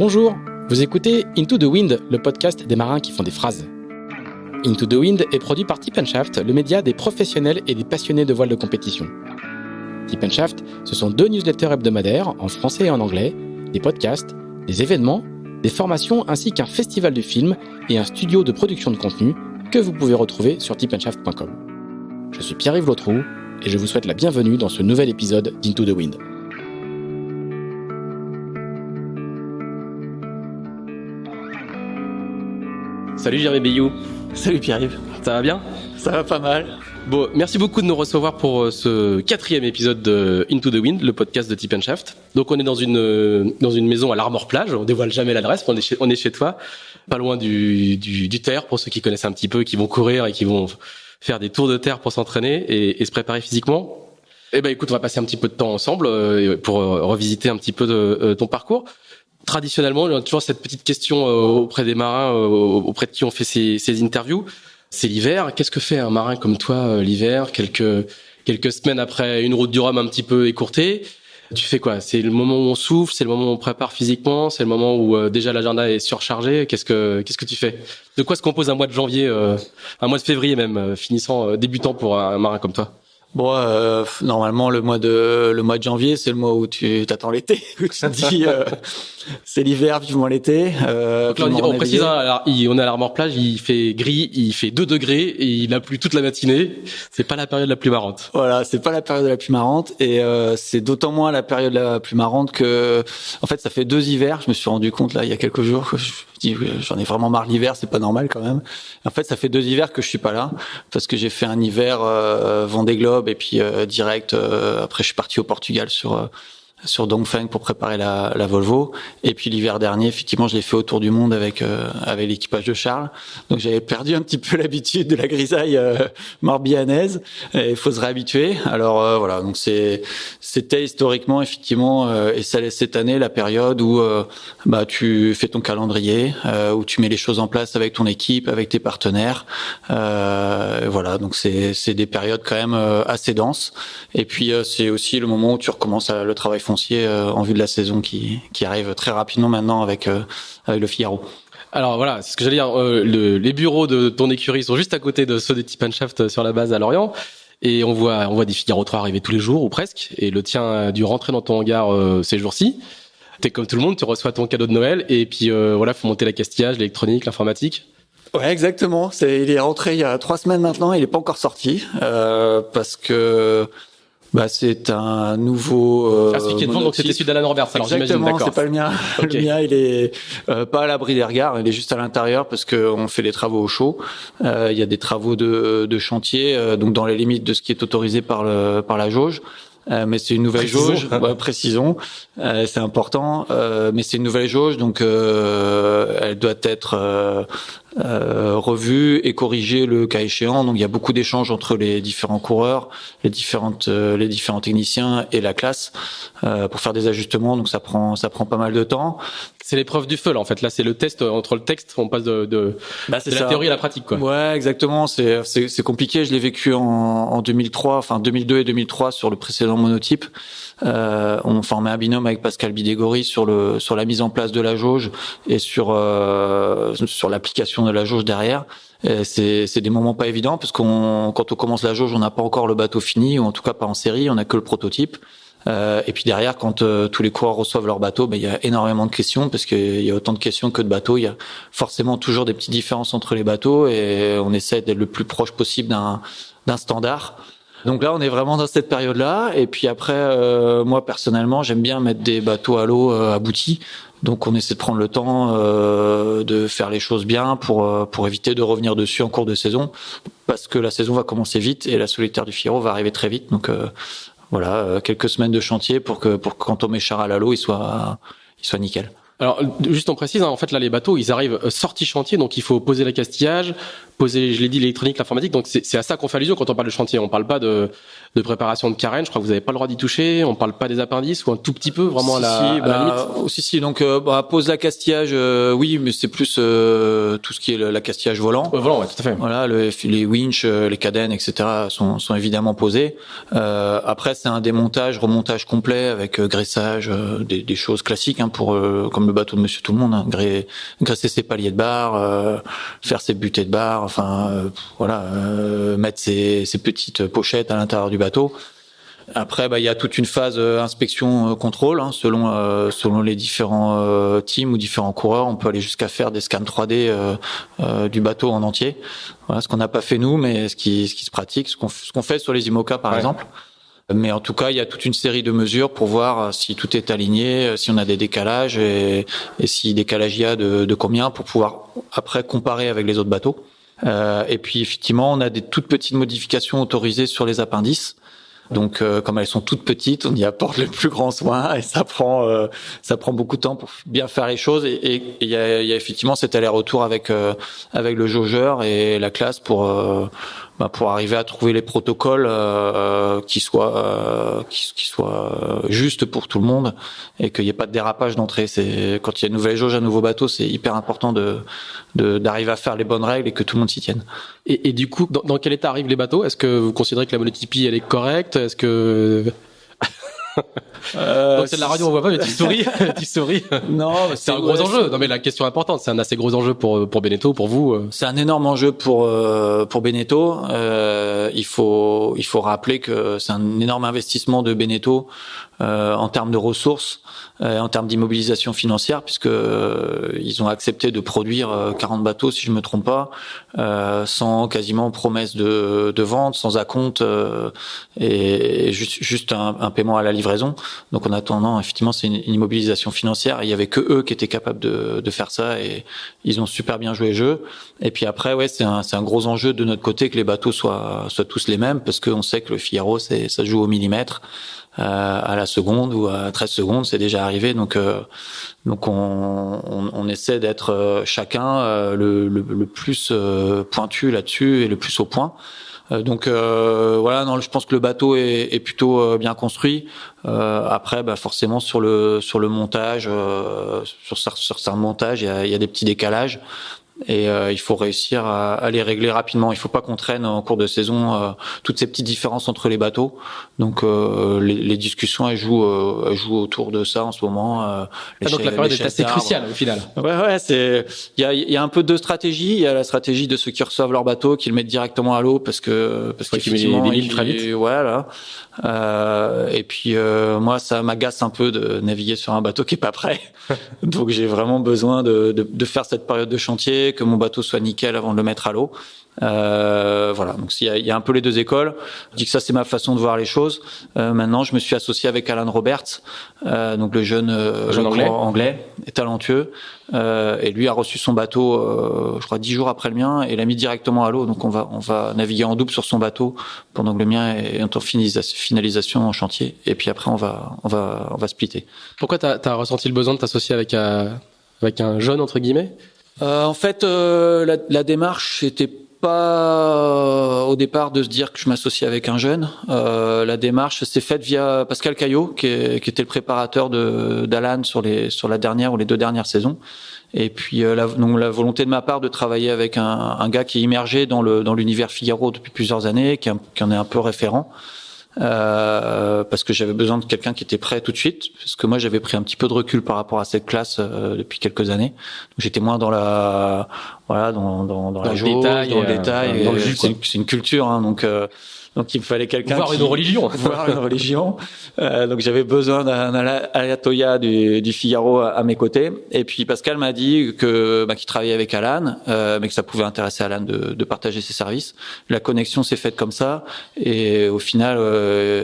Bonjour, vous écoutez Into the Wind, le podcast des marins qui font des phrases. Into the Wind est produit par Tip & Shaft, le média des professionnels et des passionnés de voile de compétition. Tip & Shaft, ce sont 2 newsletters hebdomadaires, en français et en anglais, des podcasts, des événements, des formations ainsi qu'un festival de films et un studio de production de contenu que vous pouvez retrouver sur tipandshaft.com. Je suis Pierre-Yves Lautroux et je vous souhaite la bienvenue dans ce nouvel épisode d'Into the Wind. Salut Jérémy Bayou. Salut Pierre-Yves. Ça va bien ? Ça va pas mal. Bon, merci beaucoup de nous recevoir pour ce 4e épisode de Into the Wind, le podcast de Tip & Shaft. Donc on est dans une maison à l'Armor Plage, on dévoile jamais l'adresse, on est chez toi, pas loin du terre pour ceux qui connaissent un petit peu, qui vont courir et qui vont faire des tours de terre pour s'entraîner et se préparer physiquement. Eh ben écoute, on va passer un petit peu de temps ensemble pour revisiter un petit peu ton parcours. Traditionnellement, il y a toujours cette petite question auprès des marins, auprès de qui on fait ces interviews. C'est l'hiver. Qu'est-ce que fait un marin comme toi l'hiver, quelques semaines après une route du Rhum un petit peu écourtée? Tu fais quoi? C'est le moment où on souffle, c'est le moment où on prépare physiquement, c'est le moment où déjà l'agenda est surchargé. Qu'est-ce que tu fais? De quoi se compose un mois de janvier, un mois de février même, débutant pour un marin comme toi? Bon, normalement le mois de janvier, c'est le mois où tu t'attends l'été, où tu te dis c'est l'hiver, vivement l'été. Donc là, on précise, on est à l'Armor Plage, il fait gris, il fait 2 degrés et il a plu toute la matinée. C'est pas la période la plus marrante. Voilà, c'est pas la période la plus marrante et c'est d'autant moins la période la plus marrante que, en fait, ça fait 2 hivers. Je me suis rendu compte là il y a quelques jours que je dis j'en ai vraiment marre l'hiver, c'est pas normal quand même. En fait, ça fait 2 hivers que je suis pas là parce que j'ai fait un hiver Vendée Globe et puis direct après je suis parti au Portugal sur Dongfeng pour préparer la Volvo. Et puis l'hiver dernier, effectivement, je l'ai fait autour du monde avec l'équipage de Charles. Donc j'avais perdu un petit peu l'habitude de la grisaille morbihanaise. Il faut se réhabituer. Alors voilà, donc c'était historiquement effectivement et ça laisse cette année la période où tu fais ton calendrier, où tu mets les choses en place avec ton équipe, avec tes partenaires. Voilà, donc c'est des périodes quand même assez denses. Et puis c'est aussi le moment où tu recommences le travail foncier en vue de la saison qui arrive très rapidement maintenant avec le Figaro. Alors voilà, c'est ce que j'allais dire. Les bureaux de ton écurie sont juste à côté de ceux des Tip & Shaft sur la base à Lorient. Et on voit des Figaro 3 arriver tous les jours ou presque. Et le tien a dû rentrer dans ton hangar ces jours-ci. T'es comme tout le monde, tu reçois ton cadeau de Noël. Et puis faut monter l'accastillage, l'électronique, l'informatique. Ouais, exactement. Il est rentré il y a 3 semaines maintenant. Il est pas encore sorti parce que c'est un nouveau celui qui est devant, donc c'était celui d'Alan Roberts. Alors exactement, j'imagine, d'accord. C'est pas le mien. Okay. Le mien, il est pas à l'abri des regards, il est juste à l'intérieur parce que on fait des travaux au chaud. Il y a des travaux de chantier, donc dans les limites de ce qui est autorisé par la jauge. Mais c'est une nouvelle jauge, précisons, c'est important. Mais c'est une nouvelle jauge, donc elle doit être revue et corrigée le cas échéant. Donc il y a beaucoup d'échanges entre les différents coureurs, les différents techniciens et la classe pour faire des ajustements. Donc ça prend pas mal de temps. C'est l'épreuve du feu là en fait. Là c'est le test entre le texte, on passe de la théorie à la pratique quoi. Ouais, exactement. C'est compliqué. Je l'ai vécu en 2002 et 2003 sur le précédent monotype. On formait un binôme avec Pascal Bidégory sur la mise en place de la jauge et sur l'application de la jauge derrière. C'est des moments pas évidents parce quand on commence la jauge, on n'a pas encore le bateau fini ou en tout cas pas en série, on n'a que le prototype. Et puis derrière, quand tous les coureurs reçoivent leur bateau, il y a énormément de questions parce qu'il y a autant de questions que de bateaux. Il y a forcément toujours des petites différences entre les bateaux et on essaie d'être le plus proche possible d'un standard. Donc là, on est vraiment dans cette période-là. Et puis après, moi personnellement, j'aime bien mettre des bateaux à l'eau aboutis. Donc on essaie de prendre le temps de faire les choses bien pour éviter de revenir dessus en cours de saison, parce que la saison va commencer vite et la solitaire du Figaro va arriver très vite. Donc voilà, quelques semaines de chantier pour que quand on met Charal à l'eau, il soit nickel. Alors, juste on précise, en fait, là, les bateaux, ils arrivent sortis chantier, donc il faut poser l'accastillage, poser, je l'ai dit, l'électronique, l'informatique. Donc, c'est à ça qu'on fait allusion quand on parle de chantier. On parle pas de préparation de carène. Je crois que vous avez pas le droit d'y toucher. On parle pas des appendices ou un tout petit peu, vraiment à la limite. Si. Donc, pose l'accastillage, oui, mais c'est plus tout ce qui est l'accastillage volant. Volant, ouais, tout à fait. Voilà, les winches, les cadènes, etc. sont évidemment posés. Après, c'est un démontage, remontage complet avec graissage, des choses classiques, comme le bateau de Monsieur Tout le Monde, hein, graisser ses paliers de bar, faire ses butées de bar, mettre ses petites pochettes à l'intérieur du bateau. Après, il y a toute une phase inspection contrôle, hein, selon les différents teams ou différents coureurs. On peut aller jusqu'à faire des scans 3D du bateau en entier. Voilà, ce qu'on n'a pas fait nous, mais ce qui se pratique, ce qu'on fait sur les IMOCA par exemple. Mais en tout cas, il y a toute une série de mesures pour voir si tout est aligné, si on a des décalages et si décalage il y a de combien, pour pouvoir après comparer avec les autres bateaux. Et puis effectivement, on a des toutes petites modifications autorisées sur les appendices. Donc, comme elles sont toutes petites, on y apporte le plus grand soin et ça prend beaucoup de temps pour bien faire les choses. Et il y a effectivement cet aller-retour avec le jaugeur et la classe pour arriver à trouver les protocoles qui soient justes pour tout le monde et qu'il n'y ait pas de dérapage d'entrée. C'est quand il y a une nouvelle jauge, un nouveau bateau, c'est hyper important d'arriver à faire les bonnes règles et que tout le monde s'y tienne. Et du coup, dans quel état arrivent les bateaux? Est-ce que vous considérez que la monotypie elle est correcte? Est-ce que donc c'est de la radio, on voit pas, mais tu souris. Non, c'est un gros enjeu. Non, mais la question importante, c'est un assez gros enjeu pour Beneteau, pour vous. C'est un énorme enjeu pour Beneteau. Il faut rappeler que c'est un énorme investissement de Beneteau en termes de ressources, en termes d'immobilisation financière, puisque ils ont accepté de produire 40 bateaux, si je me trompe pas, sans quasiment promesse de vente, sans acompte, et juste un paiement à la livraison. Donc en attendant, effectivement, c'est une immobilisation financière. Et il y avait que eux qui étaient capables de faire ça, et ils ont super bien joué le jeu. Et puis après, c'est un gros enjeu de notre côté que les bateaux soient tous les mêmes, parce qu'on sait que le Figaro, ça se joue au millimètre. À la seconde ou à 13 secondes, c'est déjà arrivé. Donc on essaie d'être chacun le plus pointu là-dessus et le plus au point. Je pense que le bateau est plutôt bien construit. Après, forcément sur le montage, sur certains montages, il y a des petits décalages. Et il faut réussir à les régler rapidement. Il faut pas qu'on traîne en cours de saison toutes ces petites différences entre les bateaux. Donc les discussions elles jouent autour de ça en ce moment. Donc la période est assez cruciale au final. Ouais, il y a un peu deux stratégies. Il y a la stratégie de ceux qui reçoivent leur bateau, qui le mettent directement à l'eau parce qu'effectivement ils très vite. Voilà. Et puis moi ça m'agace un peu de naviguer sur un bateau qui est pas prêt. Donc j'ai vraiment besoin de faire cette période de chantier, que mon bateau soit nickel avant de le mettre à l'eau. Donc il y a un peu les deux écoles. Je dis que ça c'est ma façon de voir les choses. Maintenant je me suis associé avec Alan Roberts, donc le jeune anglais et talentueux, et lui a reçu son bateau je crois 10 jours après le mien et l'a mis directement à l'eau. Donc on va naviguer en double sur son bateau pendant que le mien est en finalisation en chantier, et puis après on va splitter. Pourquoi t'as ressenti le besoin de t'associer avec un jeune entre guillemets? En fait, la démarche était pas au départ de se dire que je m'associais avec un jeune. La démarche s'est faite via Pascal Caillot, qui était le préparateur d'Alan sur la dernière ou les 2 dernières saisons. Et puis la volonté de ma part de travailler avec un gars qui est immergé dans l'univers Figaro depuis plusieurs années, qui en est un peu référent. Parce que j'avais besoin de quelqu'un qui était prêt tout de suite, parce que moi j'avais pris un petit peu de recul par rapport à cette classe depuis quelques années. Donc j'étais moins dans la jauge, dans le détail, dans le jus, c'est une culture, hein, donc il me fallait quelqu'un une religion. Voir une religion. Donc j'avais besoin d'un ayatollah du Figaro à mes côtés. Et puis Pascal m'a dit qu'il travaillait avec Alan, mais que ça pouvait intéresser Alan de partager ses services. La connexion s'est faite comme ça, et au final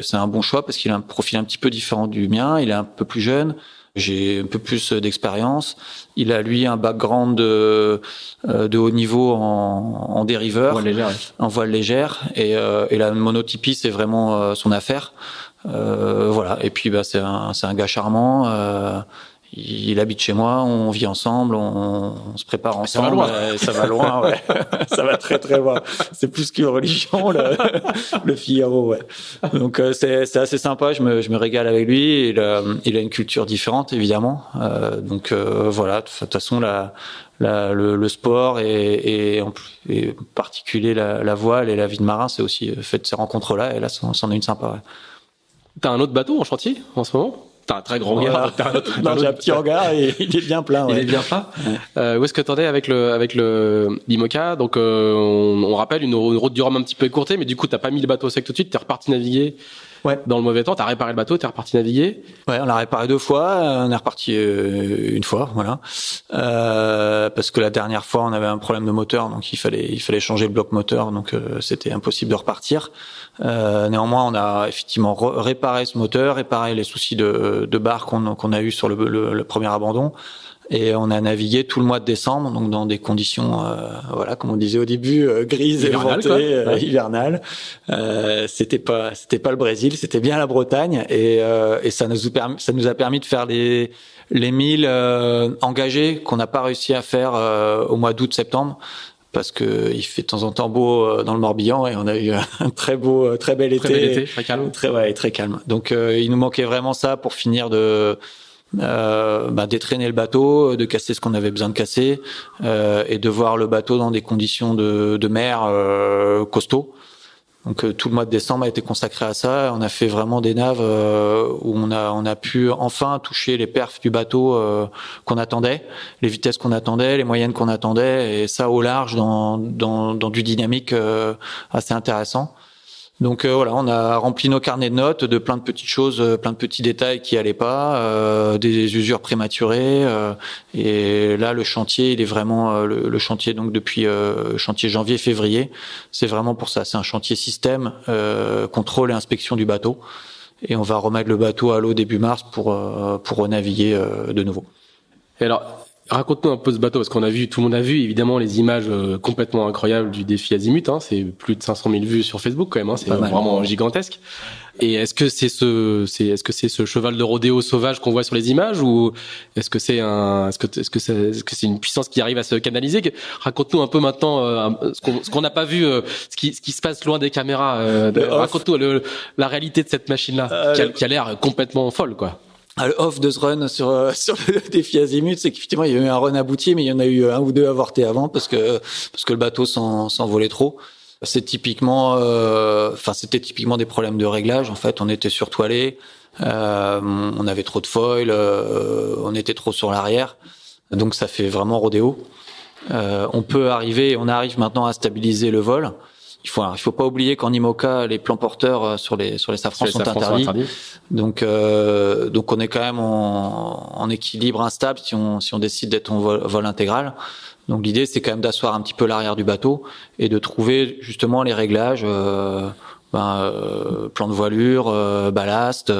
c'est un bon choix parce qu'il a un profil un petit peu différent du mien. Il est un peu plus jeune. J'ai un peu plus d'expérience. Il a lui un background de haut niveau en dériveur, en voile légère, et la monotypie c'est vraiment son affaire. Et puis c'est un gars charmant. Il habite chez moi, on vit ensemble, on se prépare ensemble. Ça va loin. Ça va loin, ouais. Ça va très très loin. C'est plus qu'une religion, le Figaro, ouais. Donc c'est assez sympa. Je me régale avec lui. Il a une culture différente, évidemment. De toute façon, le sport et en particulier la voile et la vie de marin, c'est aussi fait de ces rencontres-là. Et là, c'en est une sympa. Ouais. T'as un autre bateau en chantier en ce moment? T'as un très grand regard. Non, j'ai un petit regard et il est bien plein. Ouais. Il est bien plein. Où est-ce que t'en es avec l'IMOCA? Donc, on rappelle une route du Rhum un petit peu écourtée, mais du coup, t'as pas mis le bateau au sec tout de suite, t'es reparti naviguer. Ouais. Dans le mauvais temps, t'as réparé le bateau, t'es reparti naviguer. Ouais, on l'a réparé 2 fois, on est reparti une fois, voilà. Parce que la dernière fois, on avait un problème de moteur, donc il fallait changer le bloc moteur, donc c'était impossible de repartir. Néanmoins, on a effectivement réparé ce moteur, réparé les soucis de barre qu'on a eu sur le premier abandon. Et on a navigué tout le mois de décembre, donc dans des conditions, voilà, comme on disait au début, grises et ventées, hivernales. C'était pas le Brésil, c'était bien la Bretagne, et ça nous a permis de faire les 1000 engagés qu'on n'a pas réussi à faire au mois d'août-septembre. Parce que il fait de temps en temps beau dans le Morbihan et on a eu un très bel été, très calme, très calme. Donc il nous manquait vraiment ça pour finir d'étraîner le bateau, de casser ce qu'on avait besoin de casser et de voir le bateau dans des conditions de mer costauds. Donc tout le mois de décembre a été consacré à ça. On a fait vraiment des naves où on a pu enfin toucher les perfs du bateau qu'on attendait, les vitesses qu'on attendait, les moyennes qu'on attendait, et ça au large dans du dynamique assez intéressant. Donc voilà, on a rempli nos carnets de notes de plein de petites choses, plein de petits détails qui allaient pas, des usures prématurées. Et là, le chantier, il est vraiment le chantier. Donc depuis chantier janvier-février, c'est vraiment pour ça. C'est un chantier système, contrôle et inspection du bateau. Et on va remettre le bateau à l'eau début mars pour renaviguer de nouveau. Et alors, raconte-nous un peu ce bateau, parce tout le monde a vu évidemment les images complètement incroyables du défi Azimut. C'est plus de 500 000 vues sur Facebook quand même. C'est vraiment gigantesque. Et est-ce que c'est ce cheval de rodéo sauvage qu'on voit sur les images, ou est-ce que c'est une puissance qui arrive à se canaliser? Raconte-nous un peu maintenant ce qu'on n'a pas vu, ce qui se passe loin des caméras. Raconte-nous la réalité de cette machine-là, qui a l'air complètement folle, quoi. Le off de ce run sur le défi Azimut, c'est qu'effectivement il y a eu un run abouti, mais il y en a eu un ou deux avortés avant parce que le bateau s'envolait trop. C'était typiquement des problèmes de réglage. En fait, on était surtoilé, on avait trop de foil, on était trop sur l'arrière, donc ça fait vraiment rodéo. On arrive maintenant à stabiliser le vol. Il faut pas oublier qu'en IMOCA, les plans porteurs sur les safrans sont interdits. Donc on est quand même en équilibre instable si on décide d'être en vol intégral. Donc l'idée, c'est quand même d'asseoir un petit peu l'arrière du bateau et de trouver justement les réglages, plan de voilure, ballast,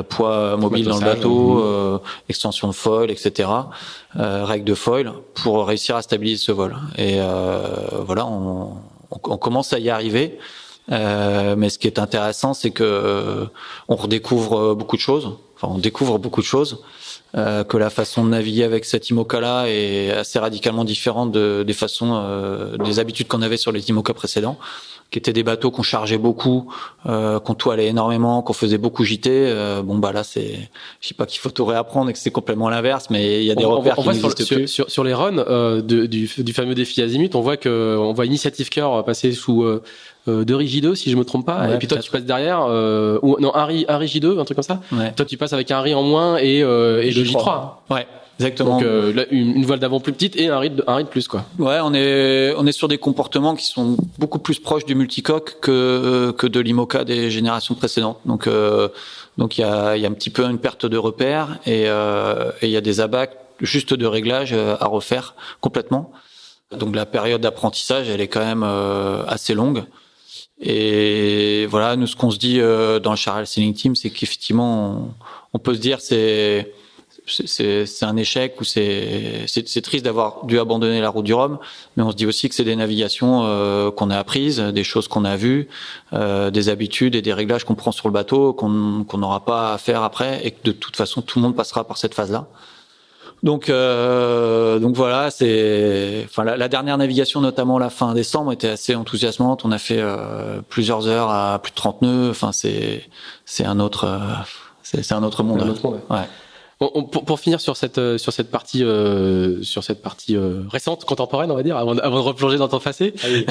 poids mobile dans le bateau, extension de foil, etc. Règle de foil pour réussir à stabiliser ce vol. Et voilà, on commence à y arriver. Mais ce qui est intéressant, c'est que on redécouvre beaucoup de choses. Enfin, on découvre beaucoup de choses. Que la façon de naviguer avec cette IMOCA-là est assez radicalement différente des habitudes qu'on avait sur les IMOCA précédents, qui étaient des bateaux qu'on chargeait beaucoup, qu'on toilait énormément, qu'on faisait beaucoup JT. Là, je sais pas qu'il faut tout réapprendre et que c'est complètement l'inverse, mais il y a des repères qui n'existent plus. Sur les runs du fameux défi Azimut, on voit Initiative Cœur passer sous de Rigido, si je me trompe pas, et puis toi tu passes derrière un Rigido, un truc comme ça. Ouais. Toi tu passes avec un riz en moins et le J3. Ouais. Exactement. Donc là, une voile d'avant plus petite et un riz de plus, quoi. Ouais, on est sur des comportements qui sont beaucoup plus proches du multicoque que de l'IMOCA des générations précédentes. Donc il y a un petit peu une perte de repère et il y a des abacs juste de réglage à refaire complètement. Donc la période d'apprentissage, elle est quand même assez longue. Et voilà, nous ce qu'on se dit dans le Charrel Sailing Team, c'est qu'effectivement on peut se dire c'est un échec ou c'est triste d'avoir dû abandonner la route du Rhum, mais on se dit aussi que c'est des navigations qu'on a apprises, des choses qu'on a vues, des habitudes et des réglages qu'on prend sur le bateau qu'on n'aura pas à faire après et que de toute façon tout le monde passera par cette phase-là. Donc voilà, la dernière navigation, notamment la fin décembre, était assez enthousiasmante. On a fait plusieurs heures à plus de 30 nœuds. Enfin, c'est un autre monde. Un autre monde. Ouais. Pour finir sur cette partie récente, contemporaine, on va dire, avant de replonger dans ton passé. Ah oui.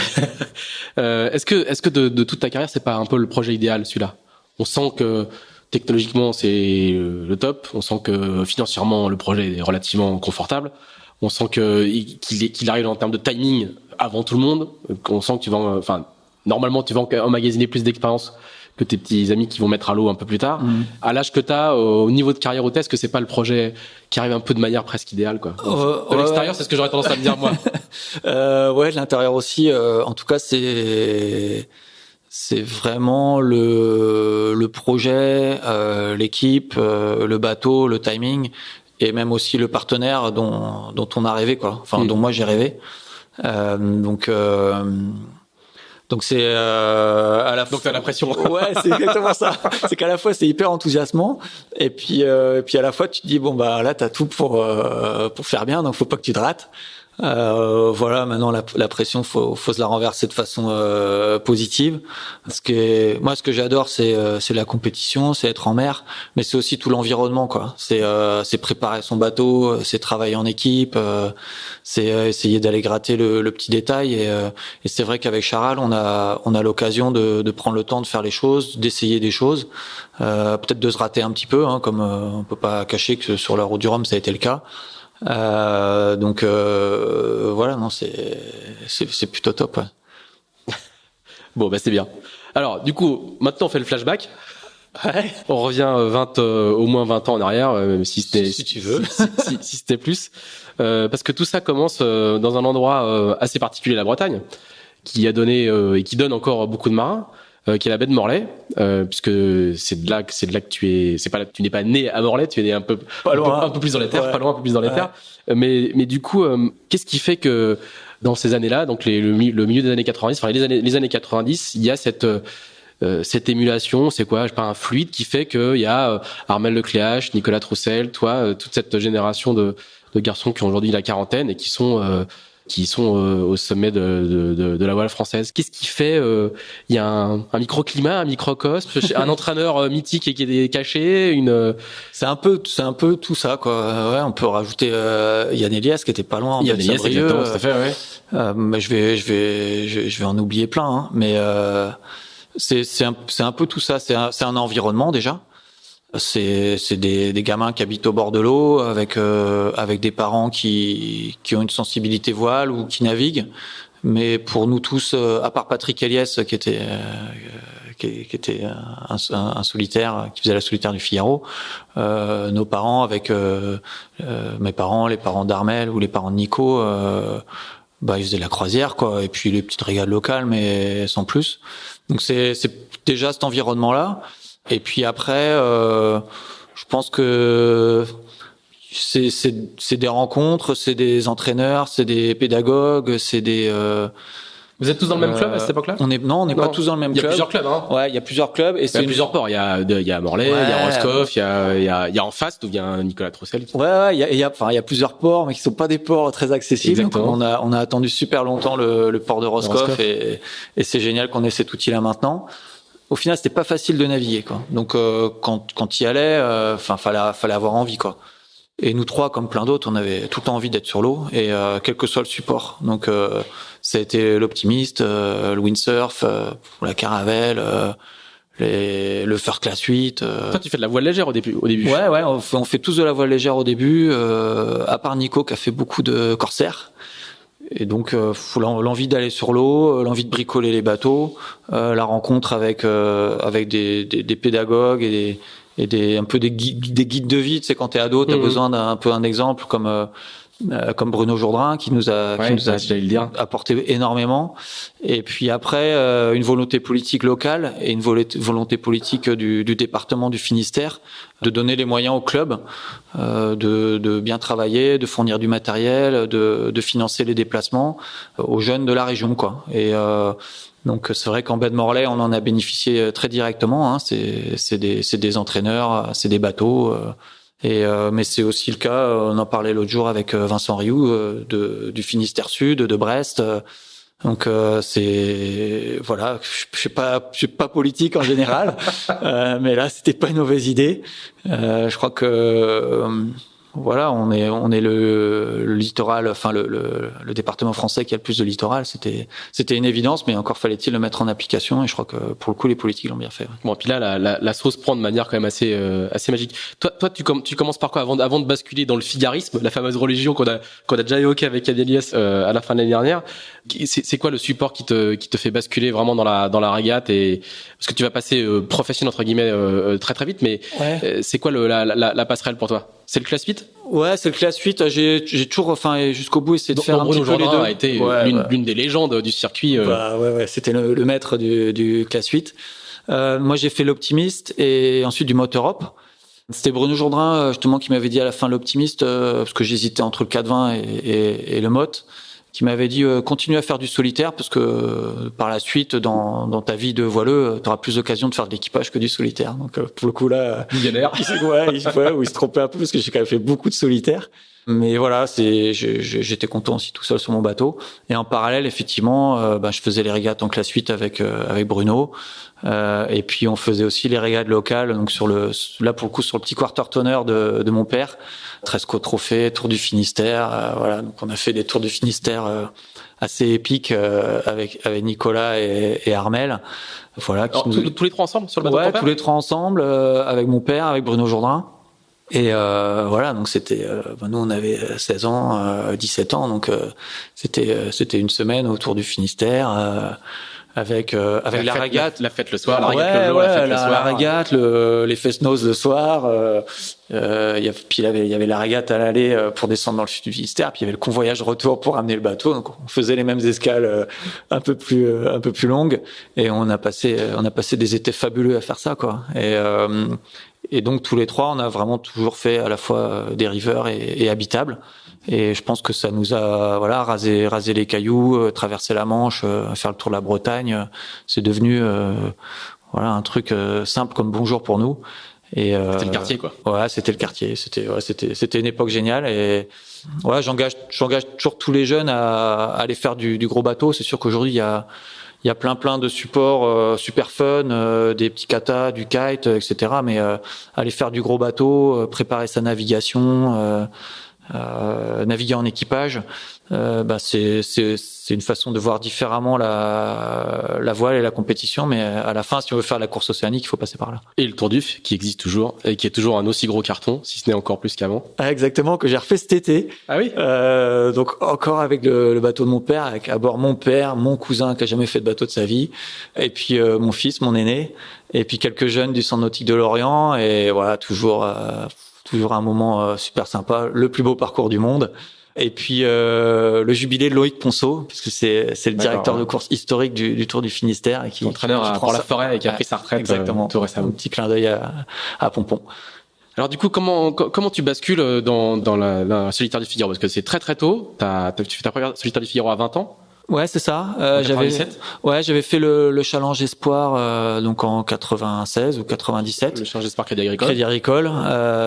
Est-ce que de toute ta carrière, c'est pas un peu le projet idéal, celui-là? On sent que technologiquement c'est le top. On sent que financièrement le projet est relativement confortable. On sent qu'il arrive en termes de timing avant tout le monde. On sent que tu vas, normalement tu vas emmagasiner plus d'expérience que tes petits amis qui vont mettre à l'eau un peu plus tard. À l'âge que t'as, au niveau de carrière hôtesse, que c'est pas le projet qui arrive un peu de manière presque idéale, quoi. De l'extérieur, c'est ce que j'aurais tendance à me dire, moi. Ouais, de l'intérieur aussi. En tout cas, c'est vraiment le projet, l'équipe, le bateau, le timing, et même aussi le partenaire dont on a rêvé, quoi. Enfin, dont moi j'ai rêvé. Donc c'est à la donc t'as la pression. Ouais, c'est exactement ça. C'est qu'à la fois c'est hyper enthousiasmant et puis à la fois tu te dis bon bah là t'as tout pour faire bien, donc faut pas que tu te rates. Voilà, maintenant la pression faut se la renverser de façon positive. Ce que j'adore c'est la compétition, c'est être en mer, mais c'est aussi tout l'environnement, quoi. C'est préparer son bateau, c'est travailler en équipe, c'est essayer d'aller gratter le petit détail, et c'est vrai qu'avec Charal on a l'occasion de prendre le temps de faire les choses, d'essayer des choses, peut-être de se rater un petit peu, hein, comme on peut pas cacher que sur la route du Rhum ça a été le cas. Donc voilà, non, c'est plutôt top, ouais. Bon, bah c'est bien. Alors, du coup, maintenant on fait le flashback. Ouais. On revient au moins 20 ans en arrière, si tu veux, si c'était plus, parce que tout ça commence dans un endroit assez particulier, la Bretagne, qui a donné et qui donne encore beaucoup de marins, qui est la baie de Morlaix, puisque c'est de là que tu n'es pas né à Morlaix, tu es né un peu plus dans les terres, ouais. Pas loin, un peu plus dans les terres. Mais du coup, qu'est-ce qui fait que dans ces années-là, donc le milieu des années 90, enfin les années 90, il y a cette émulation, c'est quoi, je sais pas, un fluide qui fait qu'il y a Armel Lecléache, Nicolas Troussel, toi, toute cette génération de garçons qui ont aujourd'hui la quarantaine et qui sont au sommet de la voile française. Qu'est-ce qui fait il y a un microclimat, un microcosme, un entraîneur mythique et qui est caché, c'est un peu tout ça, quoi. Ouais, on peut rajouter Yann Elias qui était pas loin. Yann Elias, exactement, tout à fait, ouais. Mais je vais en oublier plein, hein. Mais c'est un peu tout ça. C'est un environnement déjà. C'est des gamins qui habitent au bord de l'eau avec des parents qui ont une sensibilité voile ou qui naviguent. Mais pour nous tous, à part Patrick Eliès qui était un solitaire, qui faisait la solitaire du Figaro, nos parents avec mes parents, les parents d'Armel ou les parents de Nico, ils faisaient la croisière, quoi, et puis les petites régales locales, mais sans plus. Donc c'est déjà cet environnement-là. Et puis après, je pense que c'est des rencontres, c'est des entraîneurs, c'est des pédagogues, c'est des. Vous êtes tous dans le même club à cette époque-là ? On n'est pas tous dans le même club. Il y a plusieurs clubs, hein. Ouais, il y a plusieurs clubs et il y a plusieurs ports. Il y a Morlaix, il y a Roscoff, il y a en face où il y a Nicolas Troussel. Ouais, il y a plusieurs ports, mais qui sont pas des ports très accessibles. Exactement. Donc on a attendu super longtemps le port de Roscoff et c'est génial qu'on ait cet outil-là maintenant. Au final, c'était pas facile de naviguer, quoi. Donc quand il y allait, fallait avoir envie, quoi. Et nous trois, comme plein d'autres, on avait tout le temps envie d'être sur l'eau, et quel que soit le support. Donc ça a été l'Optimiste, le windsurf, la Caravelle, le First Class 8. Toi, tu fais de la voile légère au début. Ouais, on fait tous de la voile légère au début, à part Nico qui a fait beaucoup de corsaires. Et donc l'envie d'aller sur l'eau, l'envie de bricoler les bateaux, la rencontre avec des pédagogues et un peu des guides de vie. Tu sais, quand t'es ado, t'as besoin d'un exemple comme Bruno Jourdain qui nous a apporté énormément. Et puis après une volonté politique locale et une volonté politique du département du Finistère de donner les moyens au club de bien travailler, de fournir du matériel, de financer les déplacements aux jeunes de la région, quoi. Et donc c'est vrai qu'en baie de Morlaix, on en a bénéficié très directement, hein. C'est des entraîneurs, c'est des bateaux. Mais c'est aussi le cas, on en parlait l'autre jour avec Vincent Rioux du Finistère Sud, de Brest. Donc c'est voilà, je suis pas politique en général, mais là c'était pas une mauvaise idée. Je crois que Voilà, on est le littoral, enfin le département français qui a le plus de littoral. C'était une évidence, mais encore fallait-il le mettre en application. Et je crois que pour le coup, les politiques l'ont bien fait. Ouais. Bon, et puis là, la sauce prend de manière quand même assez magique. Toi, tu commences par quoi avant de basculer dans le figarisme, la fameuse religion qu'on a déjà évoquée avec Adélias à la fin de l'année dernière. C'est quoi le support qui te fait basculer vraiment dans la régate et parce que tu vas passer professionnel entre guillemets très très vite, mais Ouais. c'est quoi la passerelle pour toi? C'est le class fit? Ouais, c'est le class 8. J'ai toujours, enfin, jusqu'au bout, essayé de faire un Bruno petit peu les Jourdain deux. a été Ouais. l'une des légendes du circuit. Ouais, c'était le maître du class 8. Moi, j'ai fait l'optimiste et ensuite du motorhop. C'était Bruno Jourdain, justement, qui m'avait dit à la fin l'optimiste, parce que j'hésitais entre le 420 et le mot, qui m'avait dit continue à faire du solitaire parce que par la suite, dans ta vie de voileux, tu auras plus d'occasion de faire de l'équipage que du solitaire. Donc, pour le coup, là, Millionnaire. il se trompait un peu parce que j'ai quand même fait beaucoup de solitaire. Mais voilà, j'étais content aussi tout seul sur mon bateau. Et en parallèle, effectivement, je faisais les régates en classe 8 avec Bruno. Et puis on faisait aussi les régates locales, donc là pour le coup sur le petit quarter tonner de mon père, Tresco Trophée, Tour du Finistère, voilà. Donc on a fait des tours du Finistère assez épiques avec Nicolas et Armel. Voilà. Alors, tous les trois ensemble sur le bateau de ton père? Tous les trois ensemble avec mon père, avec Bruno Jourdain. Et voilà, donc c'était nous on avait 16 ans, 17 ans, donc c'était une semaine autour du Finistère avec la régate, la fête le soir, la régate le jour, la fête le soir, la régate, les fest-noz le soir, puis il y avait la régate à l'aller pour descendre dans le sud du Finistère, puis il y avait le convoyage retour pour ramener le bateau, donc on faisait les mêmes escales un peu plus longues et on a passé des étés fabuleux à faire ça quoi. Et donc tous les trois, on a vraiment toujours fait à la fois des rivers et habitables. Et je pense que ça nous a rasé les cailloux, traversé la Manche, faire le tour de la Bretagne. C'est devenu un truc simple comme bonjour pour nous. Et c'était le quartier quoi. Ouais, c'était le quartier. C'était une époque géniale. Et ouais, j'engage toujours tous les jeunes à aller faire du gros bateau. C'est sûr qu'aujourd'hui il y a plein de supports super fun, des petits katas, du kite, etc. Mais aller faire du gros bateau, préparer sa navigation, naviguer en équipage, c'est une façon de voir différemment la voile et la compétition. Mais à la fin, si on veut faire la course océanique, il faut passer par là. Et le Tour d'Uf qui existe toujours et qui est toujours un aussi gros carton, si ce n'est encore plus qu'avant. Ah, exactement, que j'ai refait cet été. Ah oui. Donc encore avec le bateau de mon père, avec à bord mon père, mon cousin qui a jamais fait de bateau de sa vie, et puis mon fils, mon aîné, et puis quelques jeunes du Centre nautique de Lorient, et voilà, toujours un moment super sympa, le plus beau parcours du monde. Et puis le jubilé de Loïc Ponceau, puisque c'est le directeur de course historique du Tour du Finistère et qui entraîneur pour la forêt et qui a pris sa retraite tout récemment. Un petit clin d'œil à Pompon. Alors du coup, comment tu bascules dans la solitaire du Figaro, parce que c'est très très tôt. Tu fais ta première solitaire du Figaro à 20 ans. Ouais, c'est ça. J'avais fait le challenge espoir donc en 96 ou 97. Le challenge espoir Crédit Agricole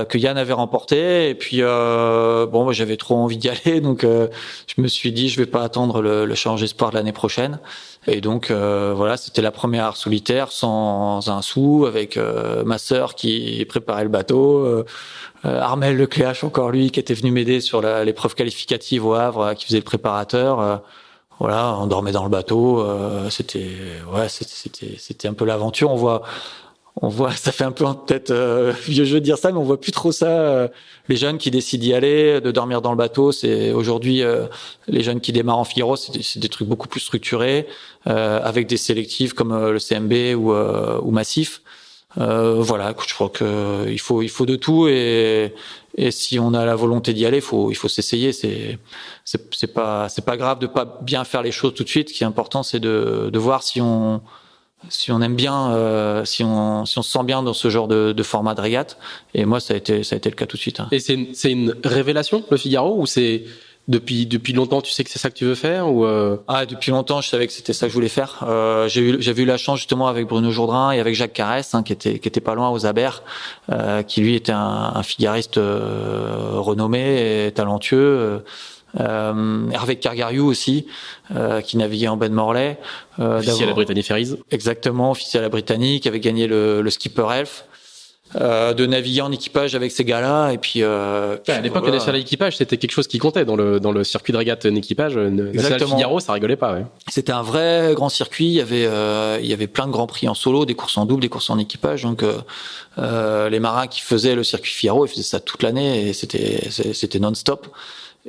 que Yann avait remporté et puis moi j'avais trop envie d'y aller donc je me suis dit je vais pas attendre le challenge espoir de l'année prochaine. Et donc voilà, c'était la première solitaire sans un sou avec ma sœur qui préparait le bateau, Armel Lecléache encore lui qui était venu m'aider sur l'épreuve qualificative au Havre, qui faisait le préparateur. Voilà, on dormait dans le bateau, c'était un peu l'aventure. On voit, ça fait un peu peut-être vieux jeu de dire ça, mais on voit plus trop ça. Les jeunes qui décident d'y aller, de dormir dans le bateau, c'est aujourd'hui les jeunes qui démarrent en Figaro, c'est des trucs beaucoup plus structurés, avec des sélectifs comme le CMB ou Massif. Voilà, je crois que il faut de tout et si on a la volonté d'y aller, il faut s'essayer. C'est pas grave de pas bien faire les choses tout de suite. Ce qui est important, c'est de voir si on aime bien, si on se sent bien dans ce genre de format de régate. Et moi, ça a été le cas tout de suite. Hein. Et c'est une révélation, le Figaro, ou c'est depuis longtemps, tu sais que c'est ça que tu veux faire ou depuis longtemps, je savais que c'était ça que je voulais faire. J'avais eu la chance justement avec Bruno Jourdain et avec Jacques Carès, qui était pas loin aux Aber, qui lui était un figariste renommé et talentueux. Hervé Cargariou aussi, qui naviguait en baie de Morlaix. Officier à la Britannique Ferries. Exactement, officier à la Britannique, avait gagné le Skipper Elf. de naviguer en équipage avec ces gars-là. Et puis, à l'époque, le national équipage, c'était quelque chose qui comptait dans le circuit de régate en équipage. National Figaro, ça rigolait pas. Ouais. C'était un vrai grand circuit. Il y avait plein de grands prix en solo, des courses en double, des courses en équipage. Donc, les marins qui faisaient le circuit Figaro, ils faisaient ça toute l'année et c'était non-stop.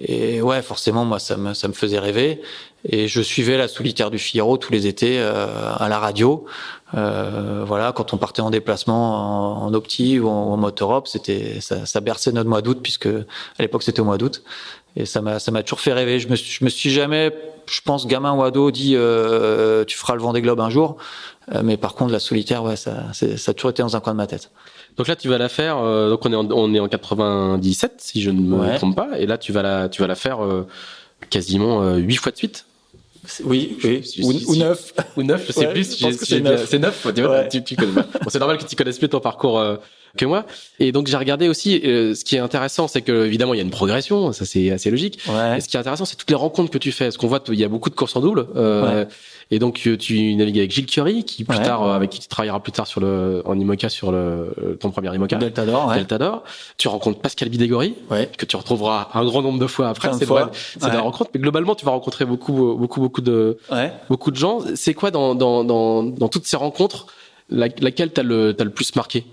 Et ouais, forcément, moi, ça me faisait rêver. Et je suivais la solitaire du Figaro tous les étés à la radio. Voilà, quand on partait en déplacement en opti ou en moto Europe, ça berçait notre mois d'août, puisque à l'époque c'était au mois d'août. Et ça m'a toujours fait rêver. Je me suis jamais, je pense, gamin ou ado, dit tu feras le Vendée Globe un jour. Mais par contre, la solitaire, ouais, ça a toujours été dans un coin de ma tête. Donc là, tu vas la faire. Donc on est en 97, si je ne me trompe pas. Et là, tu vas la faire quasiment 8 fois de suite. Oui. Ou 9. Ou 9, je sais plus. Je pense que c'est 9. C'est 9, tu vois, tu connais pas. Bon, c'est normal que tu connaisses mieux ton parcours que moi. Et donc, j'ai regardé aussi, ce qui est intéressant, c'est que, évidemment, il y a une progression, ça c'est assez logique. Ouais. Et ce qui est intéressant, c'est toutes les rencontres que tu fais. Parce qu'on voit, il y a beaucoup de courses en double. Et donc, tu navigues avec Gilles Curie, qui plus tard, avec qui tu travailleras plus tard en IMOCA sur ton premier IMOCA. Delta d'Or. Delta d'Or. Tu rencontres Pascal Bidégory, que tu retrouveras un grand nombre de fois après. C'est de la rencontre. Mais globalement, tu vas rencontrer beaucoup de gens. C'est quoi dans toutes ces rencontres, laquelle t'as le plus marqué?